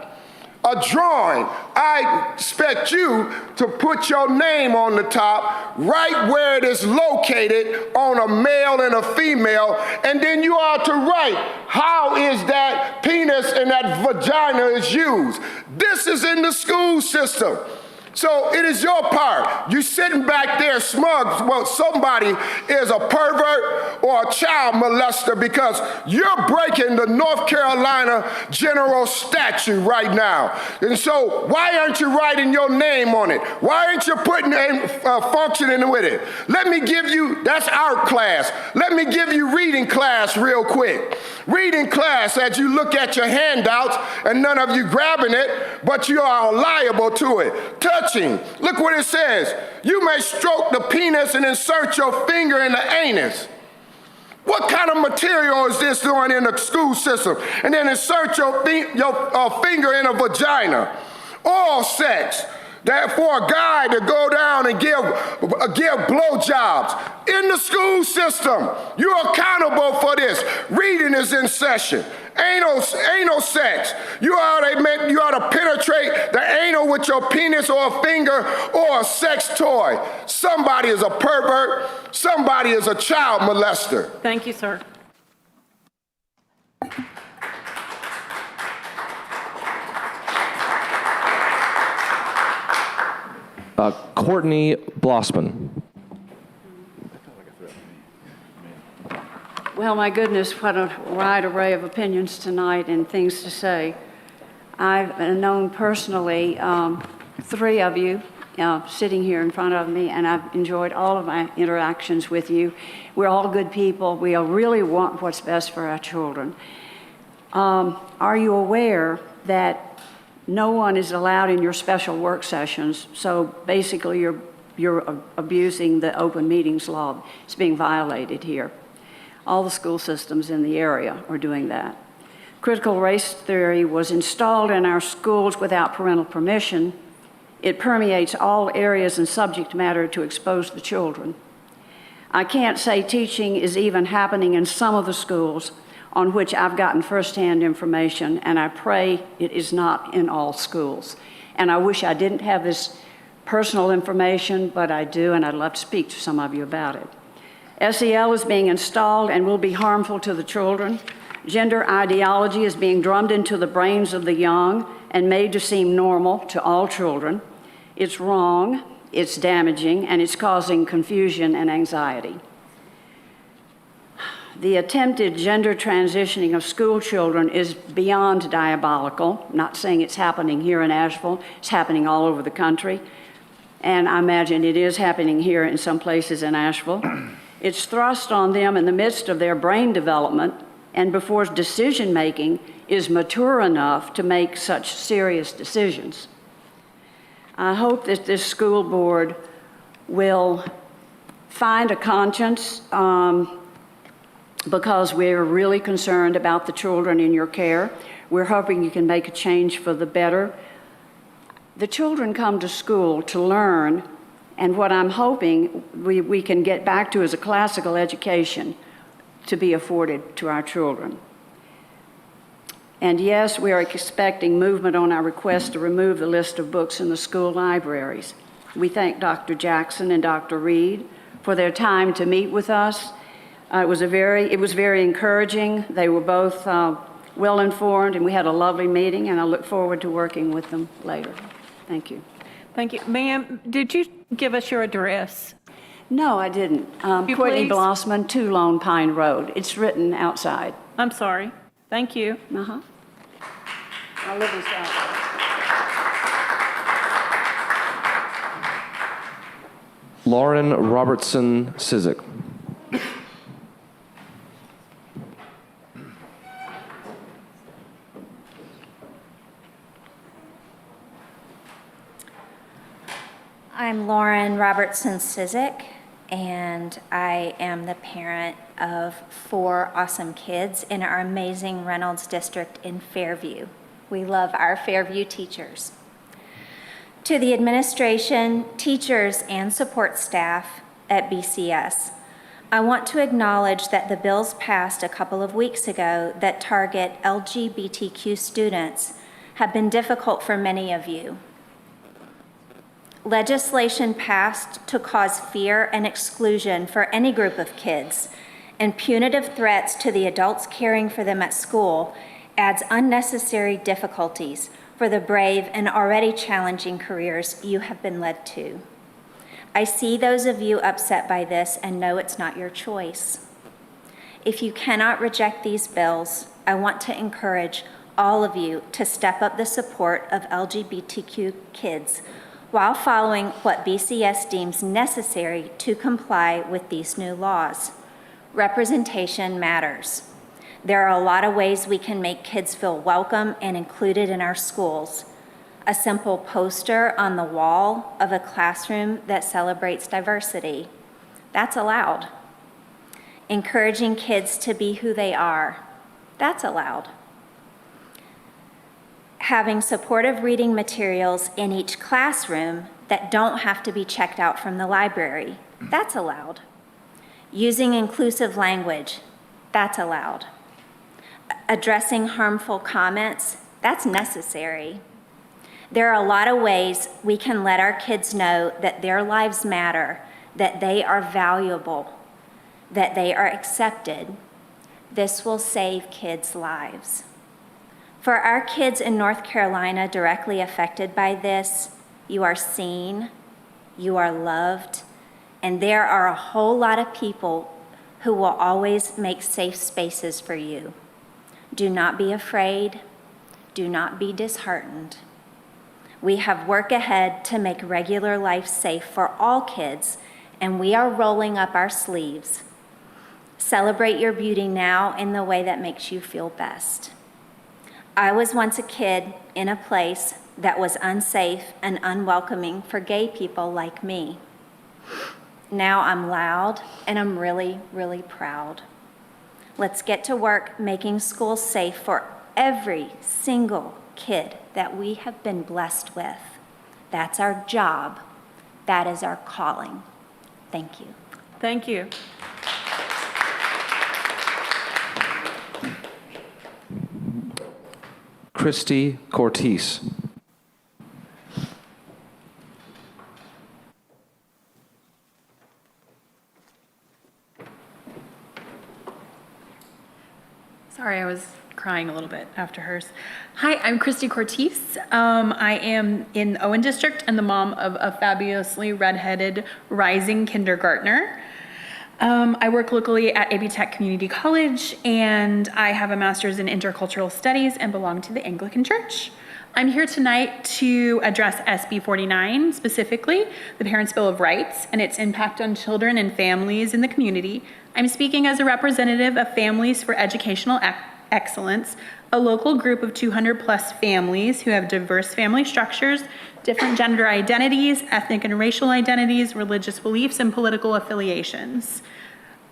drawing. I expect you to put your name on the top, right where it is located on a male and a female, and then you are to write how is that penis and that vagina is used. This is in the school system. So it is your part. You sitting back there smug, well, somebody is a pervert or a child molester because you're breaking the North Carolina general statute right now. And so why aren't you writing your name on it? Why aren't you putting functioning with it? Let me give you, that's art class. Let me give you reading class real quick. Reading class, as you look at your handouts and none of you grabbing it, but you are liable to it. Touching, look what it says. You may stroke the penis and insert your finger in the anus. What kind of material is this doing in the school system? And then insert your finger in a vagina. Oral sex. That for a guy to go down and give blowjobs in the school system, you're accountable for this. Reading is in session. Anal sex. You ought to penetrate the anal with your penis or a finger or a sex toy. Somebody is a pervert. Somebody is a child molester. Thank you, sir. Courtney Blossman. Well, my goodness, what a wide array of opinions tonight and things to say. I've known personally 3 of you sitting here in front of me, and I've enjoyed all of my interactions with you. We're all good people. We really want what's best for our children. Are you aware that no one is allowed in your special work sessions? So basically, you're abusing the open meetings law. It's being violated here. All the school systems in the area are doing that. Critical race theory was installed in our schools without parental permission. It permeates all areas and subject matter to expose the children. I can't say teaching is even happening in some of the schools on which I've gotten firsthand information, and I pray it is not in all schools. And I wish I didn't have this personal information, but I do, and I'd love to speak to some of you about it. SEL is being installed and will be harmful to the children. Gender ideology is being drummed into the brains of the young and made to seem normal to all children. It's wrong, it's damaging, and it's causing confusion and anxiety. The attempted gender transitioning of school children is beyond diabolical. I'm not saying it's happening here in Asheville, it's happening all over the country. And I imagine it is happening here in some places in Asheville. It's thrust on them in the midst of their brain development and before decision-making is mature enough to make such serious decisions. I hope that this school board will find a conscience because we're really concerned about the children in your care. We're hoping you can make a change for the better. The children come to school to learn, and what I'm hoping we can get back to is a classical education to be afforded to our children. And yes, we are expecting movement on our request to remove the list of books in the school libraries. We thank Dr. Jackson and Dr. Reed for their time to meet with us. It was very encouraging. They were both well informed, and we had a lovely meeting, and I look forward to working with them later. Thank you. Thank you. Ma'am, did you give us your address? No, I didn't. Courtney Blossman, 2 Lone Pine Road. It's written outside. I'm sorry. Thank you. Uh-huh. I live in South. Lauren Robertson Sizik. I'm Lauren Robertson Sizik, and I am the parent of 4 awesome kids in our amazing Reynolds District in Fairview. We love our Fairview teachers. To the administration, teachers, and support staff at BCS, I want to acknowledge that the bills passed a couple of weeks ago that target LGBTQ students have been difficult for many of you. Legislation passed to cause fear and exclusion for any group of kids, and punitive threats to the adults caring for them at school adds unnecessary difficulties for the brave and already challenging careers you have been led to. I see those of you upset by this and know it's not your choice. If you cannot reject these bills, I want to encourage all of you to step up the support of LGBTQ kids while following what BCS deems necessary to comply with these new laws. Representation matters. There are a lot of ways we can make kids feel welcome and included in our schools. A simple poster on the wall of a classroom that celebrates diversity, that's allowed. Encouraging kids to be who they are, that's allowed. Having supportive reading materials in each classroom that don't have to be checked out from the library, that's allowed. Using inclusive language, that's allowed. Addressing harmful comments, that's necessary. There are a lot of ways we can let our kids know that their lives matter, that they are valuable, that they are accepted. This will save kids' lives. For our kids in North Carolina directly affected by this, you are seen, you are loved, and there are a whole lot of people who will always make safe spaces for you. Do not be afraid. Do not be disheartened. We have work ahead to make regular life safe for all kids, and we are rolling up our sleeves. Celebrate your beauty now in the way that makes you feel best. I was once a kid in a place that was unsafe and unwelcoming for gay people like me. Now I'm loud and I'm really, really proud. Let's get to work making schools safe for every single kid that we have been blessed with. That's our job. That is our calling. Thank you. Thank you. Christy Cortese. Sorry, I was crying a little bit after hers. Hi, I'm Christy Cortese. I am in the Owen District and the mom of a fabulously redheaded rising kindergartner. I work locally at AB Tech Community College, and I have a master's in intercultural studies and belong to the Anglican Church. I'm here tonight to address SB 49, specifically the Parents' Bill of Rights and its impact on children and families in the community. I'm speaking as a representative of Families for Educational Excellence, a local group of 200 plus families who have diverse family structures, different gender identities, ethnic and racial identities, religious beliefs, and political affiliations.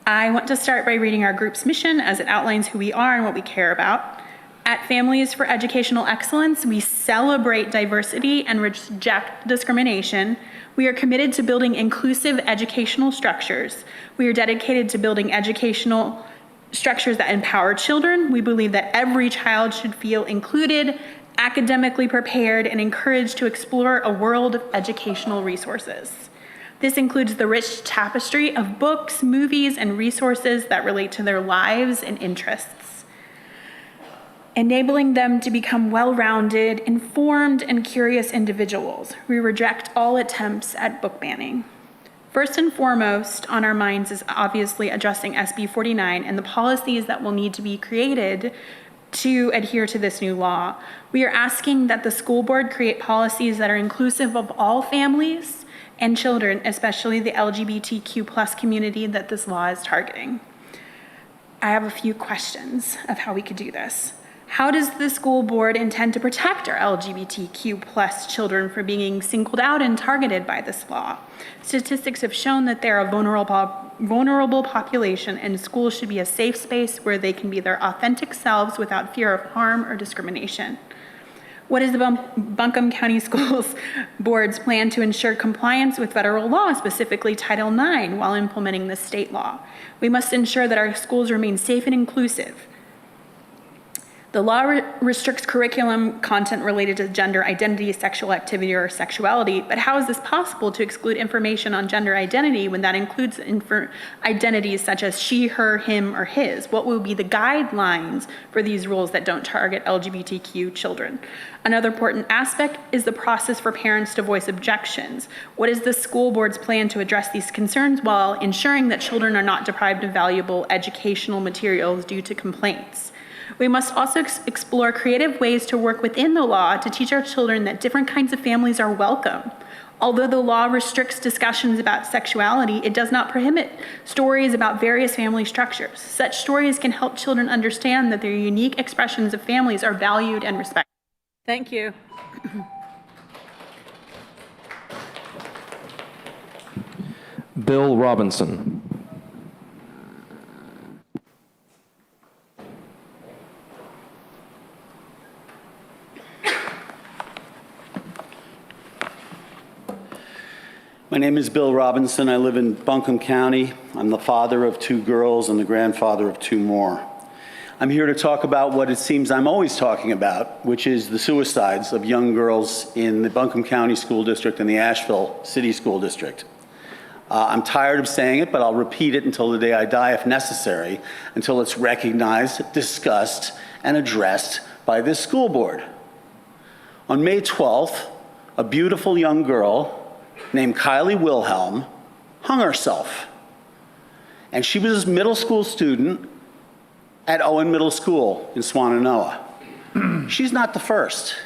I want to start by reading our group's mission as it outlines who we are and what we care about. At Families for Educational Excellence, we celebrate diversity and reject discrimination. We are committed to building inclusive educational structures. We are dedicated to building educational structures that empower children. We believe that every child should feel included, academically prepared, and encouraged to explore a world of educational resources. This includes the rich tapestry of books, movies, and resources that relate to their lives and interests, enabling them to become well-rounded, informed, and curious individuals. We reject all attempts at book banning. First and foremost on our minds is obviously addressing SB 49 and the policies that will need to be created to adhere to this new law. We are asking that the school board create policies that are inclusive of all families and children, especially the LGBTQ plus community that this law is targeting. I have a few questions of how we could do this. How does the school board intend to protect our LGBTQ plus children from being singled out and targeted by this law? Statistics have shown that they're a vulnerable population, and schools should be a safe space where they can be their authentic selves without fear of harm or discrimination. What is the Buncombe County Schools Board's plan to ensure compliance with federal law, specifically Title IX, while implementing the state law? We must ensure that our schools remain safe and inclusive. The law restricts curriculum content related to gender identity, sexual activity, or sexuality, but how is this possible to exclude information on gender identity when that includes identities such as she, her, him, or his? What will be the guidelines for these rules that don't target LGBTQ children? Another important aspect is the process for parents to voice objections. What is the school board's plan to address these concerns while ensuring that children are not deprived of valuable educational materials due to complaints? We must also explore creative ways to work within the law to teach our children that different kinds of families are welcome. Although the law restricts discussions about sexuality, it does not prohibit stories about various family structures. Such stories can help children understand that their unique expressions of families are valued and respected. Thank you. Bill Robinson. My name is Bill Robinson. I live in Buncombe County. I'm the father of 2 girls and the grandfather of 2 more. I'm here to talk about what it seems I'm always talking about, which is the suicides of young girls in the Buncombe County School District and the Asheville City School District. I'm tired of saying it, but I'll repeat it until the day I die if necessary, until it's recognized, discussed, and addressed by this school board. On May 12th, a beautiful young girl named Kylie Wilhelm hung herself. And she was a middle school student at Owen Middle School in Swannanoa. She's not the first.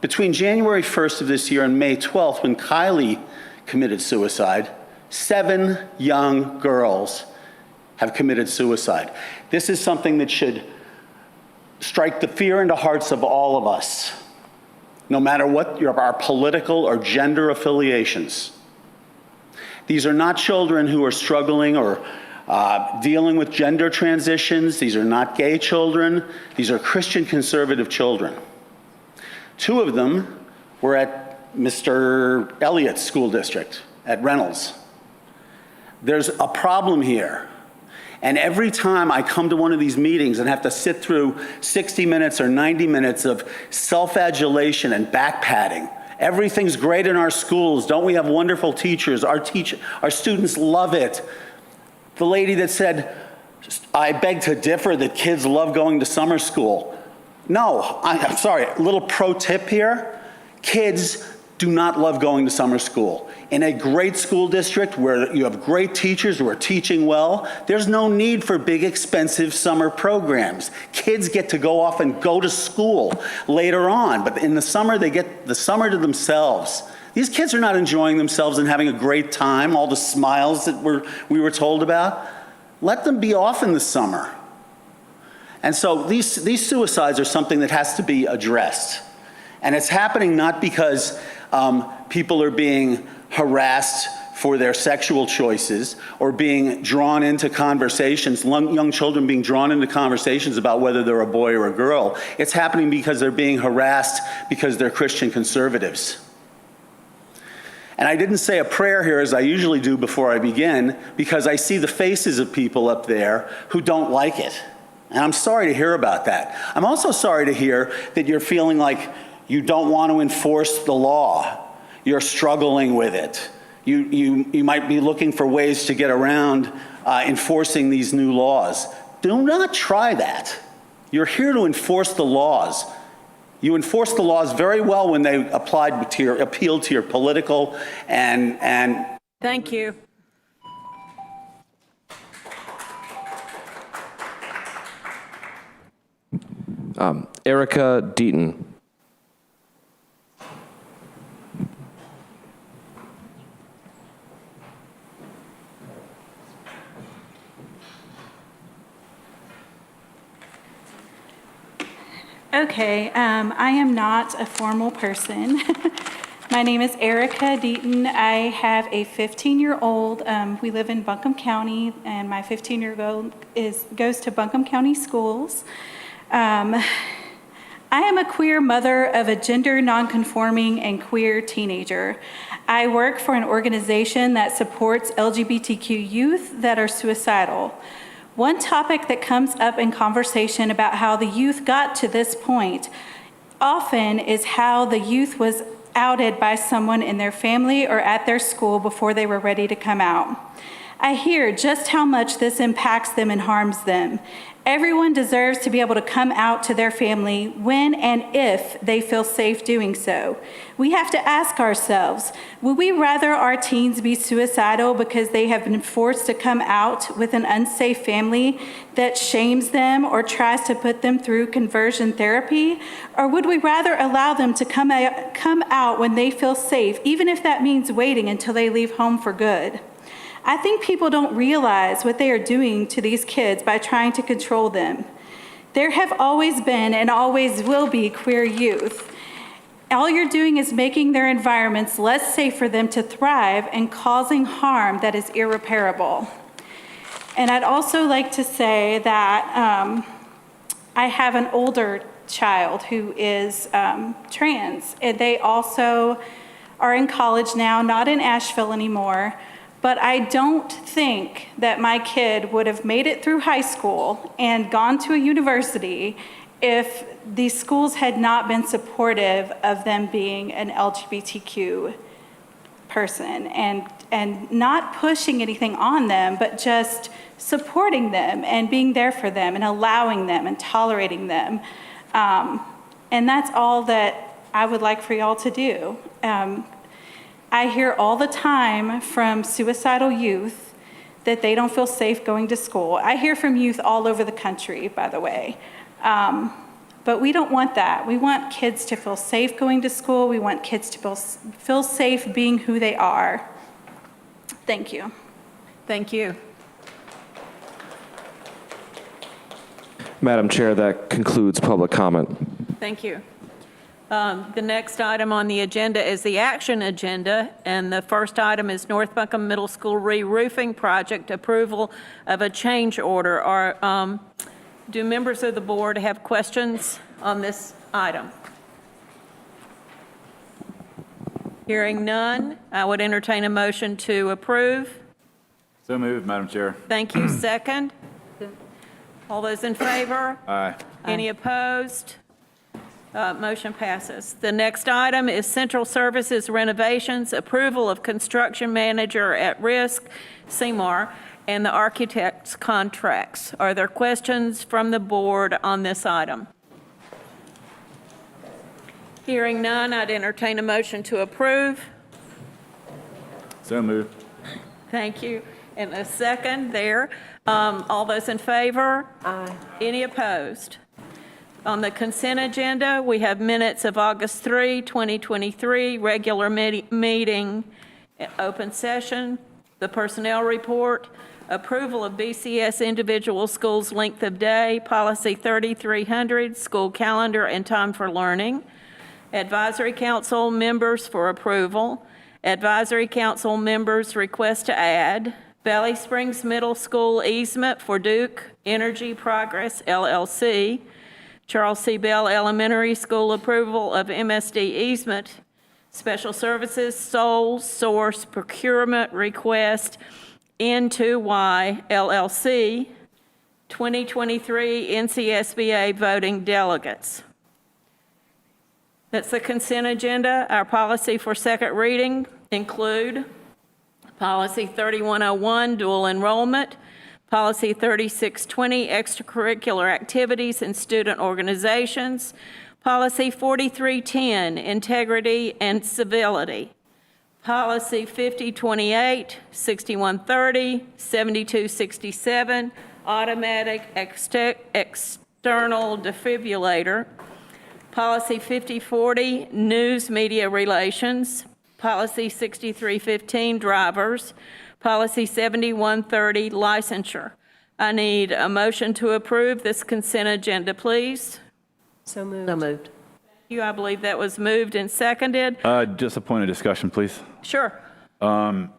Between January 1st of this year and May 12th, when Kylie committed suicide, 7 young girls have committed suicide. This is something that should strike the fear into hearts of all of us, no matter what our political or gender affiliations. These are not children who are struggling or dealing with gender transitions. These are not gay children. These are Christian conservative children. 2 of them were at Mr. Elliott's school district at Reynolds. There's a problem here. And every time I come to one of these meetings and have to sit through 60 minutes or 90 minutes of self-adulation and back-patting, everything's great in our schools. Don't we have wonderful teachers? Our students love it. The lady that said, I beg to differ that kids love going to summer school. No, I'm sorry, a little pro tip here. Kids do not love going to summer school. In a great school district where you have great teachers who are teaching well, there's no need for big, expensive summer programs. Kids get to go off and go to school later on, but in the summer, they get the summer to themselves. These kids are not enjoying themselves and having a great time, all the smiles that we were told about. Let them be off in the summer. And so these suicides are something that has to be addressed. And it's happening not because people are being harassed for their sexual choices or being drawn into conversations, young children being drawn into conversations about whether they're a boy or a girl. It's happening because they're being harassed because they're Christian conservatives. And I didn't say a prayer here as I usually do before I begin because I see the faces of people up there who don't like it. And I'm sorry to hear about that. I'm also sorry to hear that you're feeling like you don't want to enforce the law. You're struggling with it. You might be looking for ways to get around enforcing these new laws. Do not try that. You're here to enforce the laws. You enforce the laws very well when they appeal to your political and Thank you. Erica Deaton. Okay, I am not a formal person. My name is Erica Deaton. I have a 15-year-old. We live in Buncombe County, and my 15-year-old goes to Buncombe County schools. I am a queer mother of a gender nonconforming and queer teenager. I work for an organization that supports LGBTQ youth that are suicidal. One topic that comes up in conversation about how the youth got to this point often is how the youth was outed by someone in their family or at their school before they were ready to come out. I hear just how much this impacts them and harms them. Everyone deserves to be able to come out to their family when and if they feel safe doing so. We have to ask ourselves, would we rather our teens be suicidal because they have been forced to come out with an unsafe family that shames them or tries to put them through conversion therapy? Or would we rather allow them to come out when they feel safe, even if that means waiting until they leave home for good? I think people don't realize what they are doing to these kids by trying to control them. There have always been and always will be queer youth. All you're doing is making their environments less safe for them to thrive and causing harm that is irreparable. And I'd also like to say that I have an older child who is trans, and they also are in college now, not in Asheville anymore. But I don't think that my kid would have made it through high school and gone to a university if these schools had not been supportive of them being an LGBTQ person and not pushing anything on them, but just supporting them and being there for them and allowing them and tolerating them. And that's all that I would like for y'all to do. I hear all the time from suicidal youth that they don't feel safe going to school. I hear from youth all over the country, by the way. But we don't want that. We want kids to feel safe going to school. We want kids to feel safe being who they are. Thank you. Thank you. Madam Chair, that concludes public comment. Thank you. The next item on the agenda is the action agenda, and the first item is North Buncombe Middle School re-roofing project approval of a change order. Do members of the board have questions on this item? Hearing none, I would entertain a motion to approve. So moved, Madam Chair. Thank you. Second. All those in favor? Aye. Any opposed? Motion passes. The next item is Central Services renovations, approval of construction manager at risk, Seymour, and the architect's contracts. Are there questions from the board on this item? Hearing none, I'd entertain a motion to approve. So moved. Thank you. And a second there. All those in favor? Aye. Any opposed? On the consent agenda, we have minutes of August 3, 2023, regular meeting, open session, the personnel report, approval of BCS individual schools length of day, policy 3300, school calendar and time for learning, advisory council members for approval, advisory council members request to add, Valley Springs Middle School easement for Duke Energy Progress, LLC, Charles C. Bell Elementary School approval of MSD easement, special services sole source procurement request, N2Y LLC, 2023 NCSBA voting delegates. That's the consent agenda. Our policy for second reading include policy 3101, dual enrollment, policy 3620, extracurricular activities and student organizations, policy 4310, integrity and civility, policy 5028, 6130, 7267, automatic external defibrillator, policy 5040, news media relations, policy 6315, drivers, policy 7130, licensure. I need a motion to approve this consent agenda, please. So moved. So moved. I believe that was moved and seconded. Just a point of discussion, please. Sure. I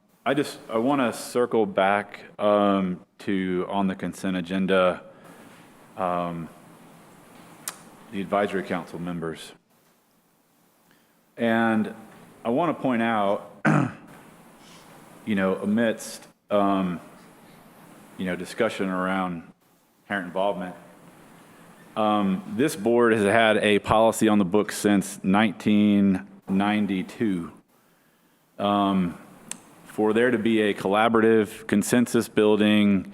want to circle back to, on the consent agenda, the advisory council members. And I want to point out, amidst discussion around parent involvement. This board has had a policy on the books since 1992 for there to be a collaborative, consensus-building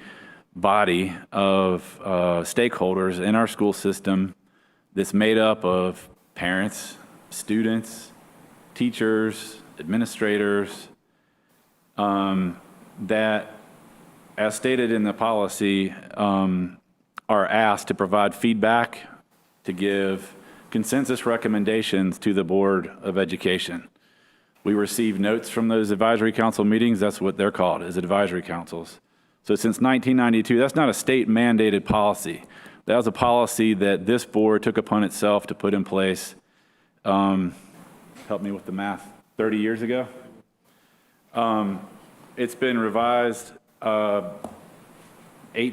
body of stakeholders in our school system that's made up of parents, students, teachers, administrators, that, as stated in the policy, are asked to provide feedback, to give consensus recommendations to the Board of Education. We receive notes from those advisory council meetings. That's what they're called, is advisory councils. So since 1992, that's not a state mandated policy. That was a policy that this board took upon itself to put in place, help me with the math, 30 years ago. It's been revised 8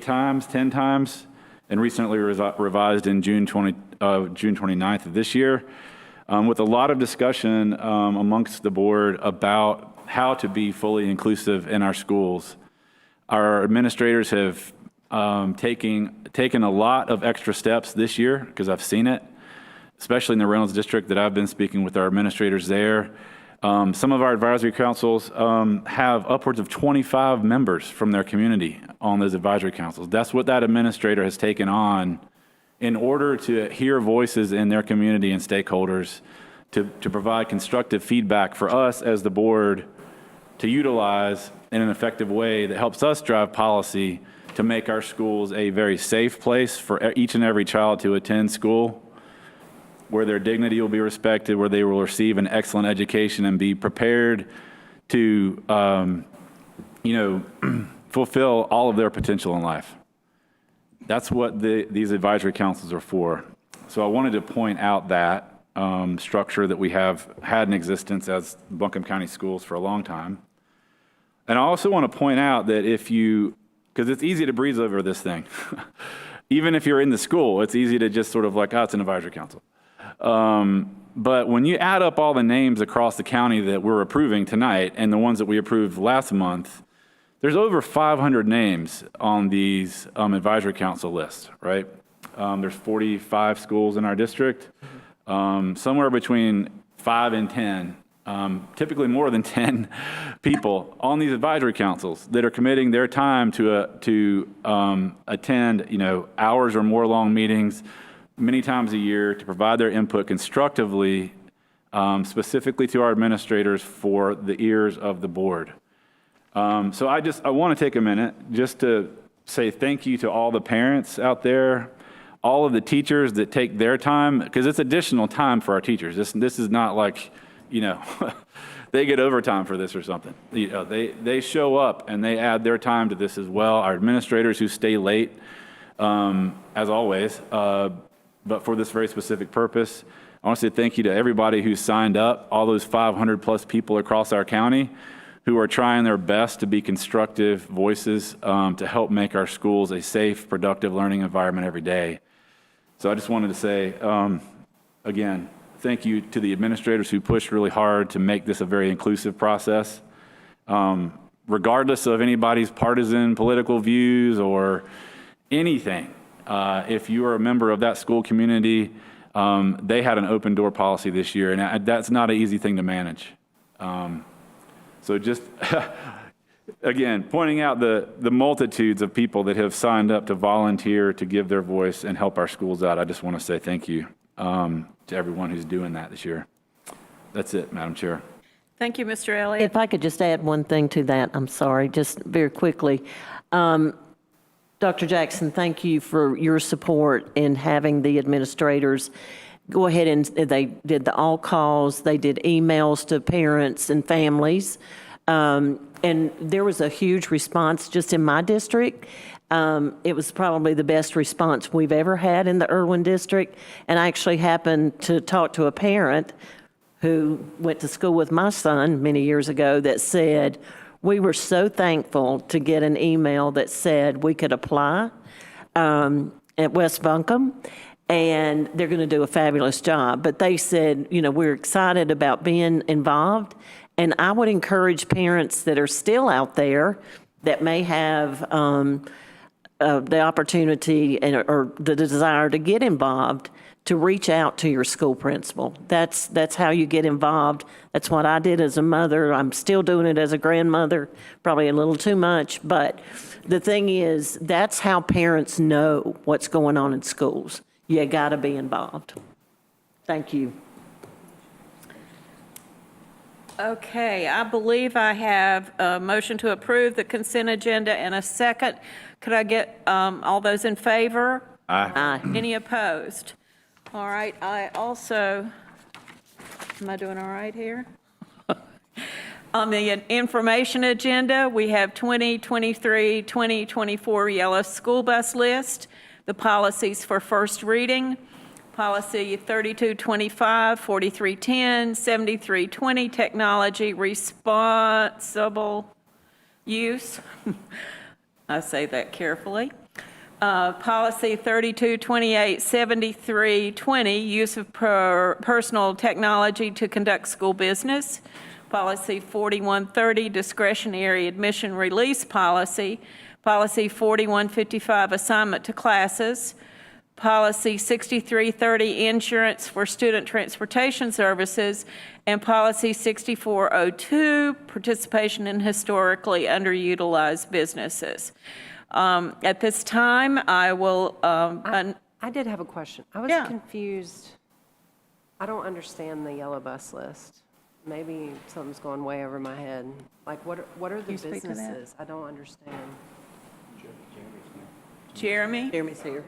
times, 10 times, and recently revised in June 29th of this year, with a lot of discussion amongst the board about how to be fully inclusive in our schools. Our administrators have taken a lot of extra steps this year, because I've seen it, especially in the Reynolds District that I've been speaking with our administrators there. Some of our advisory councils have upwards of 25 members from their community on those advisory councils. That's what that administrator has taken on in order to hear voices in their community and stakeholders to provide constructive feedback for us as the board to utilize in an effective way that helps us drive policy to make our schools a very safe place for each and every child to attend school, where their dignity will be respected, where they will receive an excellent education and be prepared to, fulfill all of their potential in life. That's what these advisory councils are for. So I wanted to point out that structure that we have had in existence as Buncombe County Schools for a long time. And I also want to point out that because it's easy to breeze over this thing. Even if you're in the school, it's easy to just sort of like, it's an advisory council. But when you add up all the names across the county that we're approving tonight and the ones that we approved last month, there's over 500 names on these advisory council lists, right? There's 45 schools in our district, somewhere between 5 and 10, typically more than 10 people on these advisory councils that are committing their time to attend, hours or more long meetings many times a year to provide their input constructively, specifically to our administrators for the ears of the board. So I want to take a minute just to say thank you to all the parents out there, all of the teachers that take their time, because it's additional time for our teachers. This is not like, they get overtime for this or something. They show up and they add their time to this as well. Our administrators who stay late, as always, but for this very specific purpose. I want to say thank you to everybody who signed up, all those 500 plus people across our county who are trying their best to be constructive voices to help make our schools a safe, productive learning environment every day. So I just wanted to say, again, thank you to the administrators who pushed really hard to make this a very inclusive process. Regardless of anybody's partisan political views or anything, if you are a member of that school community, they had an open door policy this year, and that's not an easy thing to manage. So just, again, pointing out the multitudes of people that have signed up to volunteer to give their voice and help our schools out. I just want to say thank you to everyone who's doing that this year. That's it, Madam Chair. Thank you, Mr. Elliott. If I could just add one thing to that, I'm sorry, just very quickly. Dr. Jackson, thank you for your support in having the administrators go ahead and they did the all calls, they did emails to parents and families. And there was a huge response just in my district. It was probably the best response we've ever had in the Irwin district. And I actually happened to talk to a parent who went to school with my son many years ago that said, we were so thankful to get an email that said we could apply at West Buncombe, and they're going to do a fabulous job. But they said, we're excited about being involved, and I would encourage parents that are still out there that may have the opportunity or the desire to get involved, to reach out to your school principal. That's how you get involved. That's what I did as a mother. I'm still doing it as a grandmother, probably a little too much. But the thing is, that's how parents know what's going on in schools. You got to be involved. Thank you. Okay, I believe I have a motion to approve the consent agenda and a second. Could I get all those in favor? Aye. Any opposed? All right, I also, am I doing all right here? On the information agenda, we have 2023, 2024 yellow school bus list, the policies for first reading, policy 3225, 4310, 7320, technology responsible use. I say that carefully. Policy 3228, 7320, use of personal technology to conduct school business. Policy 4130, discretionary admission release policy. Policy 4155, assignment to classes. Policy 6330, insurance for student transportation services. And policy 6402, participation in historically underutilized businesses. At this time, I will. I did have a question. I was Yeah. confused. I don't understand the yellow bus list. Maybe something's going way over my head. Like, what are the you speak to that? businesses? I don't understand. Jeremy? Jeremy's here.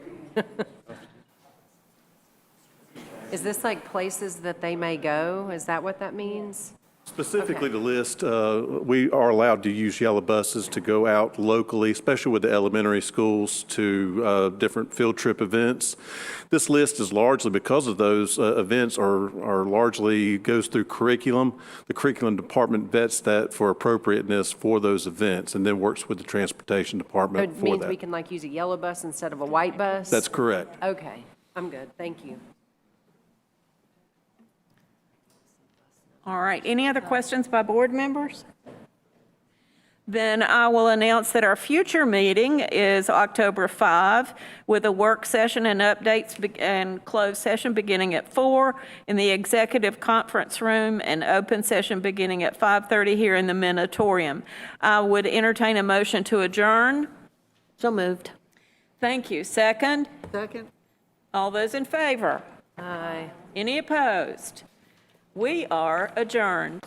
Is this like places that they may go? Is that what that means? Specifically, the list, we are allowed to use yellow buses to go out locally, especially with the elementary schools, to different field trip events. This list is largely, because of those events, are largely goes through curriculum. The curriculum department vets that for appropriateness for those events and then works with the transportation So department it for means that. we can like use a yellow bus instead of a white bus? That's correct. Okay, I'm good. Thank you. All right, any other questions by board members? Then I will announce that our future meeting is October 5 with a work session and updates and closed session beginning at 4 in the executive conference room and open session beginning at 5:30 here in the Minotaurium. I would entertain a motion to adjourn. So moved. Thank you. Second? Second. All those in favor? Aye. Any opposed? We are adjourned.